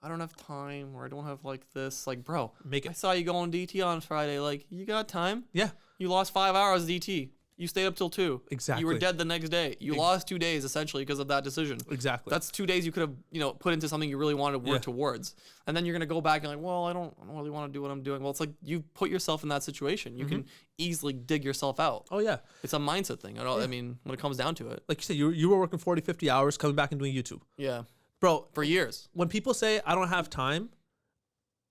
I don't have time, or I don't have like this. Like, bro, I saw you go on DT on Friday. Like, you got time? Yeah. You lost 5 hours DT. You stayed up till 2. Exactly. You were dead the next day. You lost 2 days essentially because of that decision. Exactly. That's 2 days you could have, put into something you really wanted to work towards. And then you're gonna go back and like, well, I don't really want to do what I'm doing. Well, it's like you put yourself in that situation. You can easily dig yourself out. Oh yeah. It's a mindset thing. I mean, when it comes down to it.
Like you said, you were working 40, 50 hours, coming back and doing YouTube. Yeah. Bro,
for years.
When people say I don't have time,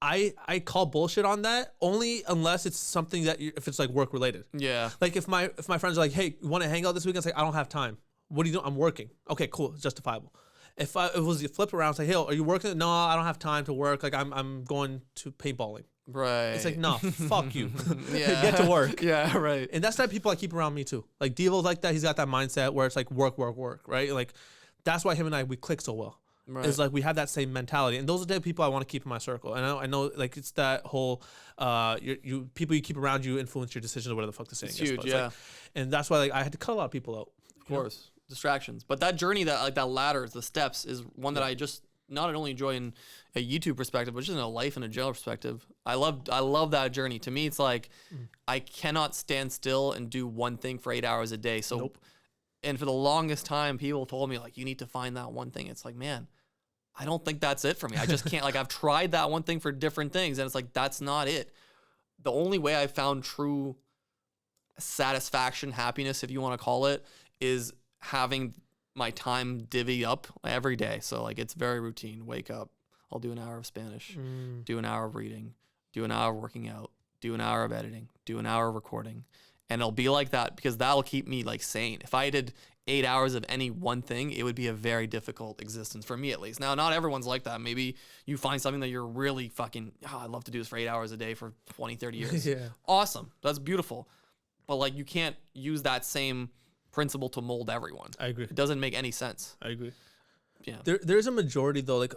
I call bullshit on that, only unless it's something that if it's like work related. Yeah. Like if my friends are like, hey, you want to hang out this weekend? It's like, I don't have time. What are you doing? I'm working. Okay, cool. It's justifiable. If it was the flip around, it's like, hey, are you working? No, I don't have time to work. Like I'm going to paintballing.
Right.
It's like, no, fuck you.
Yeah.
Get to work.
Yeah, right.
And that's the type of people I keep around me too. Like Devo's like that. He's got that mindset where it's like work, right? Like that's why him and I, we click so well.
Right.
It's like we have that same mentality, and those are the type of people I want to keep in my circle. And I know, like it's that whole, people you keep around you influence your decisions or whatever the fuck the saying is.
It's huge, yeah.
Like, and that's why like I had to cut a lot of people out.
Of course, distractions. But that journey, that ladder, the steps, is one that I just not only enjoy in a YouTube perspective, but just in a life and a general perspective. I love that journey. To me, it's like I cannot stand still and do one thing for 8 hours a day. So, and for the longest time, people told me like, you need to find that one thing. It's like, man, I don't think that's it for me. I just can't. Like I've tried that one thing for different things, and it's like that's not it. The only way I found true satisfaction, happiness, if you want to call it, is having my time divvy up every day. So like it's very routine. Wake up, I'll do an hour of Spanish, do an hour of reading, do an hour of working out, do an hour of editing, do an hour of recording. And it'll be like that because that'll keep me like sane. If I did 8 hours of any one thing, it would be a very difficult existence for me at least. Now, not everyone's like that. Maybe you find something that you're really fucking, I'd love to do this for 8 hours a day for 20, 30 years.
Yeah.
Awesome. That's beautiful. But like you can't use that same principle to mold everyone.
I agree.
It doesn't make any sense.
I agree.
Yeah.
There's a majority though, like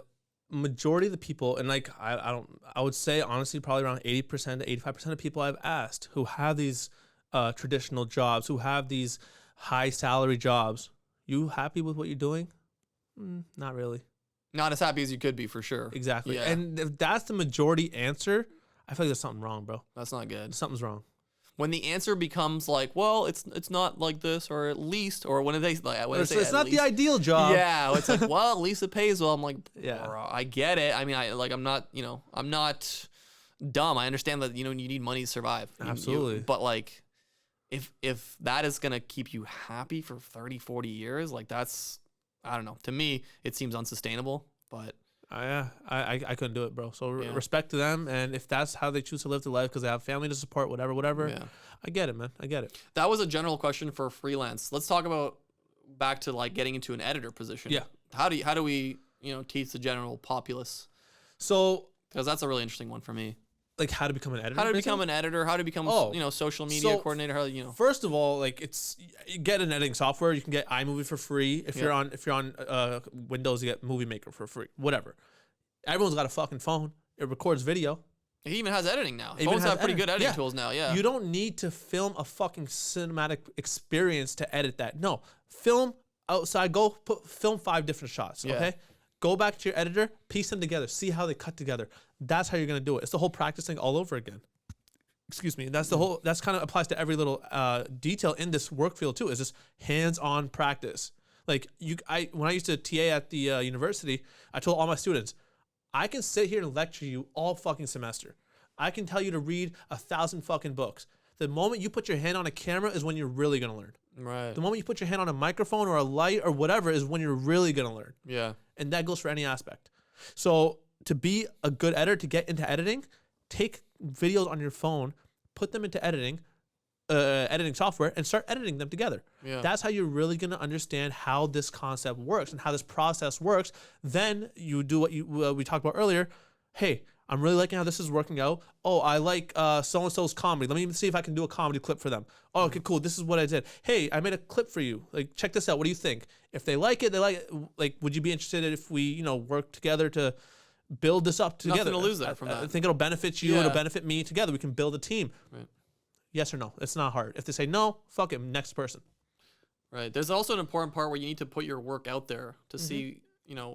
majority of the people, and like I would say honestly probably around 80% to 85% of people I've asked who have these traditional jobs, who have these high salary jobs, you happy with what you're doing? Not really.
Not as happy as you could be, for sure.
Exactly.
Yeah.
And if that's the majority answer, I feel like there's something wrong, bro.
That's not good.
Something's wrong.
When the answer becomes like, well, it's not like this, or at least, or when they like, when
It's,
they say
it's
at
not
least,
the ideal job.
Yeah, it's like, well, at least it pays well. I'm like,
Yeah.
bro, I get it. I mean, I'm not dumb. I understand that, you need money to survive.
Absolutely.
But like, if that is going to keep you happy for 30, 40 years, like that's, I don't know. To me, it seems unsustainable, but
I couldn't do it, bro. So
Yeah.
respect to them. And if that's how they choose to live their life because they have family to support, whatever,
yeah.
I get it, man. I get it.
That was a general question for freelance. Let's talk about back to like getting into an editor position.
Yeah.
How do we, teach the general populace?
So
Because that's a really interesting one for me.
like how to become an editor?
How to
basically?
become an editor, how to become, social media
So,
coordinator, how,
First of all, like you get an editing software. You can get iMovie for free. If you're on Windows, you get Movie Maker for free. Whatever. Everyone's got a fucking phone. It records video.
He even has editing now.
Even
Phones
has
have pretty
editing.
good editing
Yeah.
tools now, yeah.
You don't need to film a fucking cinematic experience to edit that. No, film outside. Go film 5 different shots.
Yeah.
Okay. Go back to your editor, piece them together, see how they cut together. That's how you're gonna do it. It's the whole practice thing all over again. Excuse me. That's the whole. That's kind of applies to every little detail in this work field too. Is just hands-on practice. Like when I used to TA at the university, I told all my students, I can sit here and lecture you all fucking semester. I can tell you to read 1,000 fucking books. The moment you put your hand on a camera is when you're really gonna learn.
Right.
The moment you put your hand on a microphone or a light or whatever is when you're really gonna learn.
Yeah.
And that goes for any aspect. So to be a good editor, to get into editing, take videos on your phone, put them into editing software, and start editing them together.
Yeah.
That's how you're really going to understand how this concept works and how this process works. Then you do what we talked about earlier. Hey, I'm really liking how this is working out. Oh, I like so-and-so's comedy. Let me even see if I can do a comedy clip for them. Oh, okay, cool. This is what I did. Hey, I made a clip for you. Like, check this out. What do you think? If they like it, like, would you be interested if we, work together to build this up together?
Nothing to lose there from that.
I think it'll benefit you.
Yeah.
It'll benefit me. Together, we can build a team.
Right.
Yes or no? It's not hard. If they say no, fuck it. Next person.
Right. There's also an important part where you need to put your work out there to see,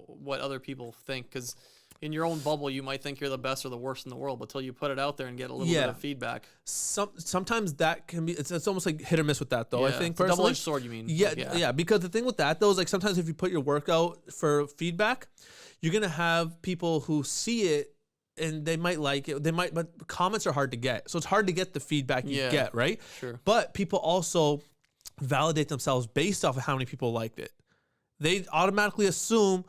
what other people think. Because in your own bubble, you might think you're the best or the worst in the world, but till you put it out there and get a little bit of feedback.
Sometimes that can be. It's almost like hit or miss with that, though. I think
it's a
personally.
double-edged sword. You mean?
Yeah. Because the thing with that, though, is like sometimes if you put your work out for feedback, you're gonna have people who see it and they might like it. But comments are hard to get, so it's hard to get the feedback you get, right?
Sure.
But people also validate themselves based off of how many people liked it. They automatically assume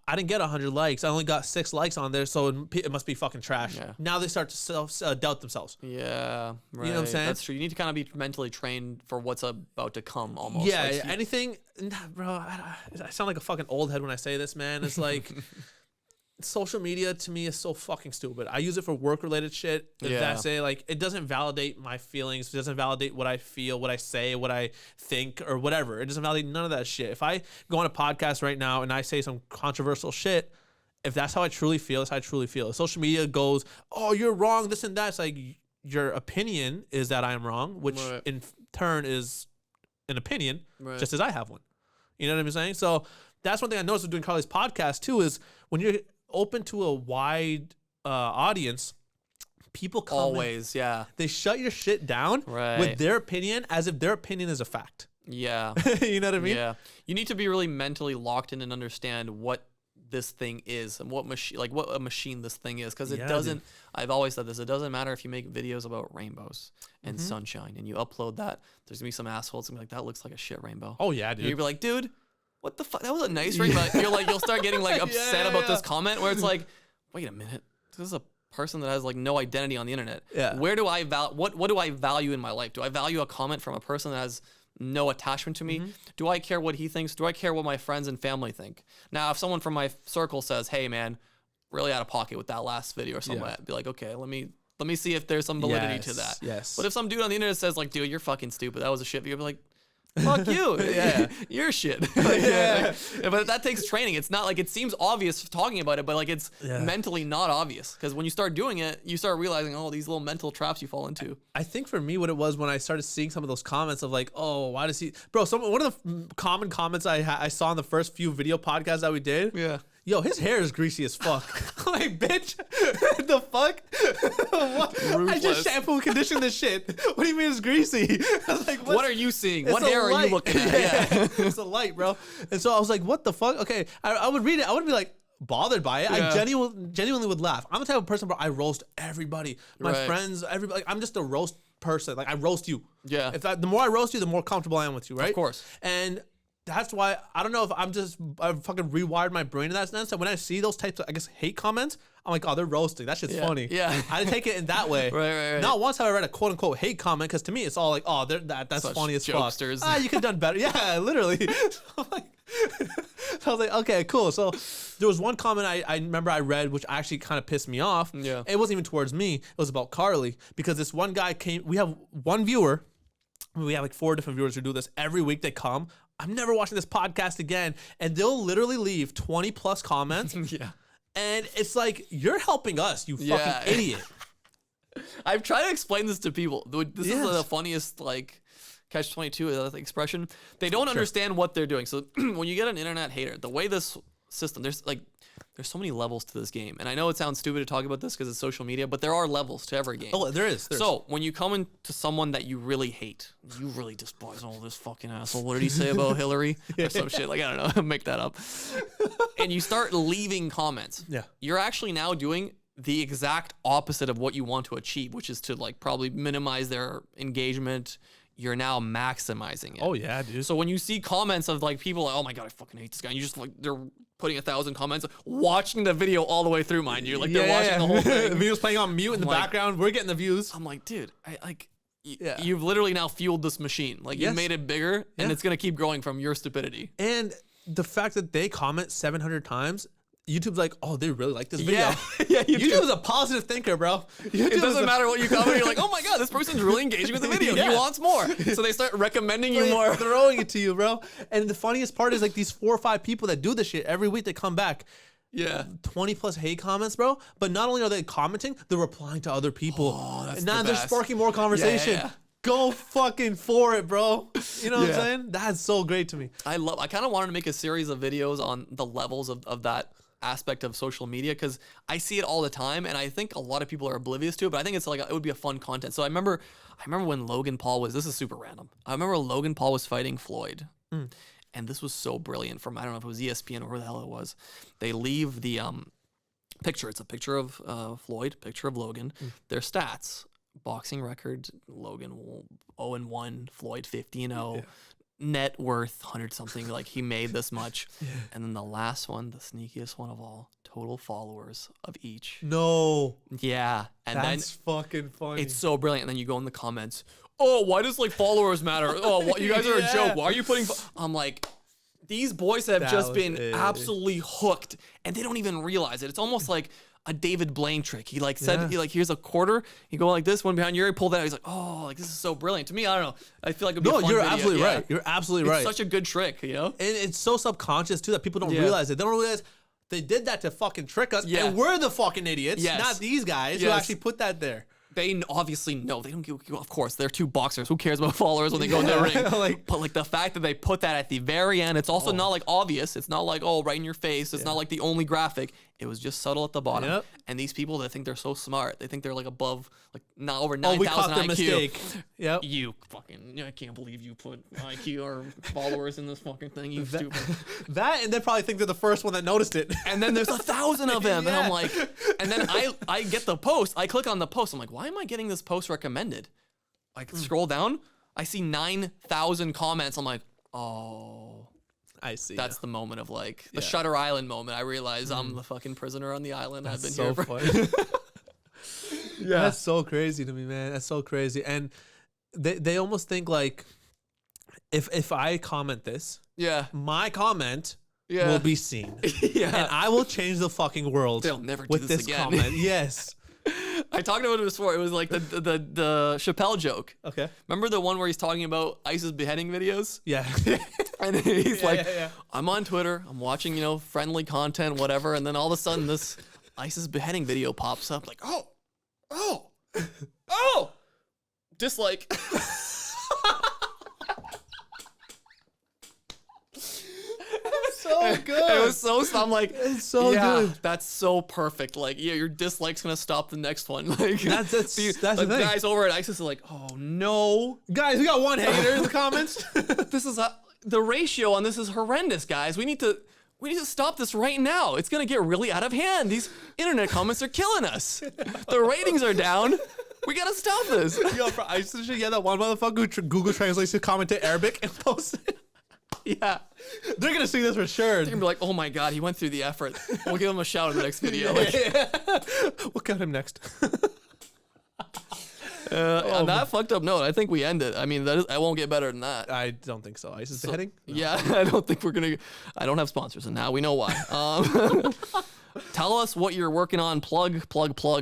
I didn't get 100 likes. I only got 6 likes on there, so it must be fucking trash.
Yeah.
Now they start to doubt themselves.
Yeah, right.
You know what I'm saying?
That's true. You need to kind of be mentally trained for what's about to come, almost.
Yeah,
Like,
anything, bro. I sound like a fucking old head when I say this, man. It's like social media to me is so fucking stupid. I use it for work-related shit.
Yeah.
That's it. Like, it doesn't validate my feelings. It doesn't validate what I feel, what I say, what I think, or whatever. It doesn't validate none of that shit. If I go on a podcast right now and I say some controversial shit, if that's how I truly feel, that's how I truly feel. If social media goes, oh, you're wrong, this and that. It's like, your opinion is that I am wrong, which in turn is an opinion, just as I have one. You know what I'm saying? So that's one thing I noticed with doing Karlee's podcast too, is when you're open to a wide audience, people come
always, yeah.
They shut your shit down with their opinion as if their opinion is a fact.
Yeah.
You know what I mean?
Yeah. You need to be really mentally locked in and understand what this thing is and what a machine this thing is, because it doesn't. I've always said this. It doesn't matter if you make videos about rainbows and sunshine and you upload that. There's gonna be some assholes gonna be like, that looks like a shit rainbow.
Oh yeah, dude.
And you'll be like, dude, what the fuck? That was a nice rainbow. You're like, you'll start getting like upset about this comment where it's like, wait a minute, this is a person that has like no identity on the internet.
Yeah.
Where do I what do I value in my life? Do I value a comment from a person that has no attachment to me? Do I care what he thinks? Do I care what my friends and family think? Now, if someone from my circle says, hey man, really out of pocket with that last video or something, I'd be like, okay, let me see if there's some validity to that.
Yes.
But if some dude on the internet says like, dude, you're fucking stupid, that was a shit video, I'd be like, fuck you. You're shit. But that takes training. It's not like, it seems obvious talking about it, but like it's mentally not obvious, because when you start doing it, you start realizing, oh, these little mental traps you fall into.
I think for me, what it was when I started seeing some of those comments of like, oh, why does he, bro? One of the common comments I saw in the first few video podcasts that we did.
Yeah.
Yo, his hair is greasy as fuck. I'm like, bitch, the fuck? What? I just shampoo and condition this shit. What do you mean it's greasy? I was like,
what are you seeing? What hair are you looking at? Yeah.
It's a light, bro. And so I was like, what the fuck? Okay, I would read it. I wouldn't be like bothered by it. I genuinely would laugh. I'm the type of person where I roast everybody. My friends, everybody. Like, I'm just a roast person. Like, I roast you.
Yeah.
The more I roast you, the more comfortable I am with you, right?
Of course.
And that's why I don't know if I've fucking rewired my brain in that sense. So when I see those types of, I guess, hate comments, I'm like, oh, they're roasting. That shit's funny.
Yeah.
I take it in that way.
Right.
Not once have I read a quote unquote hate comment, because to me it's all like, oh, that's
such
funny as
jokesters.
fuck. You could have done better. Yeah, literally. So I was like, okay, cool. So there was one comment I remember I read, which actually kind of pissed me off.
Yeah.
It wasn't even towards me. It was about Karlee, because this one guy came. We have one viewer. We have like 4 different viewers who do this every week. They come. I'm never watching this podcast again. And they'll literally leave 20 plus comments.
Yeah.
And it's like, you're helping us, you fucking idiot.
I've tried to explain this to people. This is the funniest, like, catch-22 expression. They don't understand what they're doing. So when you get an internet hater, the way this system, there's so many levels to this game. And I know it sounds stupid to talk about this because it's social media, but there are levels to every game.
Oh, there is.
So when you come into someone that you really hate, you really despise, oh, this fucking asshole, what did he say about Hillary? Or some shit, like, I don't know, make that up. And you start leaving comments.
Yeah.
You're actually now doing the exact opposite of what you want to achieve, which is to like probably minimize their engagement. You're now maximizing it.
Oh yeah, dude.
So when you see comments of like people like, oh my God, I fucking hate this guy, and you just like, they're putting 1,000 comments, watching the video all the way through, mind you. Like they're watching the whole thing.
The video's playing on mute in the background. We're getting the views.
I'm like, dude, you've literally now fueled this machine. Like you've made it bigger, and it's gonna keep growing from your stupidity.
And the fact that they comment 700 times, YouTube's like, oh, they really like this video.
Yeah,
YouTube's a positive thinker, bro.
It doesn't matter what you comment. You're like, oh my God, this person's really engaging with the video. He wants more. So they start recommending you more.
Throwing it to you, bro. And the funniest part is like these 4 or 5 people that do this shit every week, they come back.
Yeah.
20 plus hate comments, bro. But not only are they commenting, they're replying to other people.
Oh, that's
and now
the
they're
best.
sparking more conversation.
Yeah.
Go fucking for it, bro. You know what I'm saying? That's so great to me.
I kind of wanted to make a series of videos on the levels of that aspect of social media, because I see it all the time, and I think a lot of people are oblivious to it, but I think it's like it would be a fun content. So I remember when Logan Paul was, this is super random, I remember Logan Paul was fighting Floyd, and this was so brilliant from, I don't know if it was ESPN or where the hell it was. They leave the picture, it's a picture of Floyd, picture of Logan, their stats, boxing record, Logan 0-1, Floyd 50-0, net worth 100 something, like he made this much. And then the last one, the sneakiest one of all, total followers of each.
No.
Yeah. And
That's
then
fucking funny.
it's so brilliant. And then you go in the comments, oh, why does like followers matter? Oh, you guys are a joke. Why are you putting I'm like, these boys have just been absolutely hooked and they don't even realize it. It's almost like a David Blaine trick. He like said, he like, here's a quarter. You go like this, one behind your ear, pull that out. He's like, oh, like this is so brilliant. To me, I don't know. I feel like it'd be a fun
you're
video.
absolutely right. You're absolutely right.
It's such a good trick, you know?
And it's so subconscious too that people don't realize it. They don't realize they did that to fucking trick us. And we're the fucking idiots, not these guys who actually put that there.
They obviously know. They don't give, of course, they're two boxers. Who cares about followers when they go in the ring? But like the fact that they put that at the very end, it's also not like obvious. It's not like, oh, right in your face. It's not like the only graphic. It was just subtle at the bottom. Yep. And these people, they think they're so smart. They think they're like above, like not over 9,000 IQ.
We caught the mistake. Yep.
You fucking, I can't believe you put IQ or followers in this fucking thing. You stupid.
That, and they probably think they're the first one that noticed it.
And then there's 1,000 of them. And I'm like, and then I get the post. I click on the post. I'm like, why am I getting this post recommended? Like scroll down. I see 9,000 comments. I'm like, oh.
I see.
That's the moment of like the Shutter Island moment. I realize I'm the fucking prisoner on the island.
That's
I've been
so
here for
funny. That's so crazy to me, man. That's so crazy. And they almost think like if I comment this, my comment will be seen. And I will change the fucking world.
They'll never do
with
this again.
comment. Yes.
I talked about it before. It was like the Chappelle joke.
Okay.
Remember the one where he's talking about ISIS beheading videos?
Yeah.
And he's I'm on Twitter. I'm watching, friendly content, whatever. And then all of a sudden this ISIS beheading video pops up. Like, oh, dislike.
So good.
It was so. I'm like,
it's so good.
That's so perfect. Like, your dislike's gonna stop the next one. Like, that's the
thing.
Guys over at ISIS are like, oh no,
guys, we got one hater in the comments.
This is the ratio on this is horrendous, guys. We need to stop this right now. It's gonna get really out of hand. These internet comments are killing us. The ratings are down. We gotta stop this.
Yo, for ISIS, that one motherfucker who Google translates his comment to Arabic and posts it. Yeah, they're gonna see this for sure.
They're gonna be like, "Oh my god, he went through the effort." We'll give him a shout in the next video.
We'll cut him next.
On that fucked up note, I think we end it. I mean, I won't get better than that.
I don't think so. ISIS beheading? No.
Yeah, I don't think we're gonna. I don't have sponsors, and now we know why. Tell us what you're working on. Plug.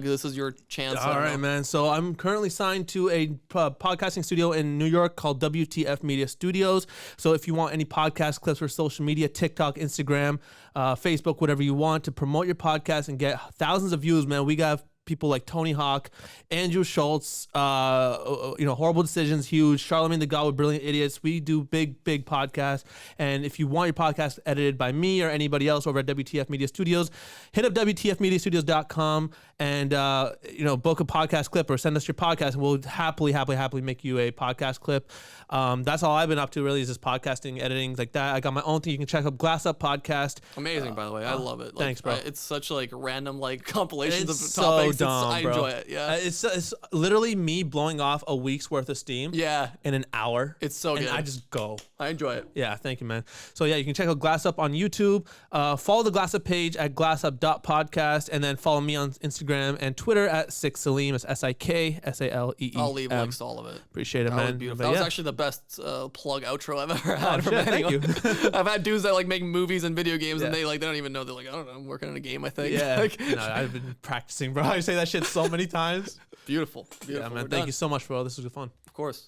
This is your chance.
All right, man. So I'm currently signed to a podcasting studio in New York called WTF Media Studios. So if you want any podcast clips for social media, TikTok, Instagram, Facebook, whatever you want to promote your podcast and get thousands of views, man, we got people like Tony Hawk, Andrew Schultz, Horrible Decisions, huge, Charlemagne the God with Brilliant Idiots. We do big podcasts. And if you want your podcast edited by me or anybody else over at WTF Media Studios, hit up WTFmediastudios.com and, book a podcast clip or send us your podcast and we'll happily make you a podcast clip. That's all I've been up to really is just podcasting, editing like that. I got my own thing. You can check out Glass Up Podcast.
Amazing, by the way. I love it.
Thanks, bro.
It's such like random like compilations of
so
topics.
Dumb,
I enjoy it. Yeah.
It's literally me blowing off a week's worth of steam.
Yeah.
In an hour.
It's so good.
And I just go.
I enjoy it.
Yeah, thank you, man. So yeah, you can check out Glass Up on YouTube. Follow the Glass Up page at glassup.podcast and then follow me on Instagram and Twitter at Sik Saleem. It's SIKSALEE.
I'll leave links to all of it.
Appreciate it, man.
Was beautiful. That was actually the best plug outro I've ever had from anyone.
Thank you.
I've had dudes that like make movies and video games and they don't even know. They're like, I don't know, I'm working on a game, I think.
Yeah. No, I've been practicing, bro. I say that shit so many times.
Beautiful.
Yeah, man. Thank you so much, bro. This was fun.
Of course.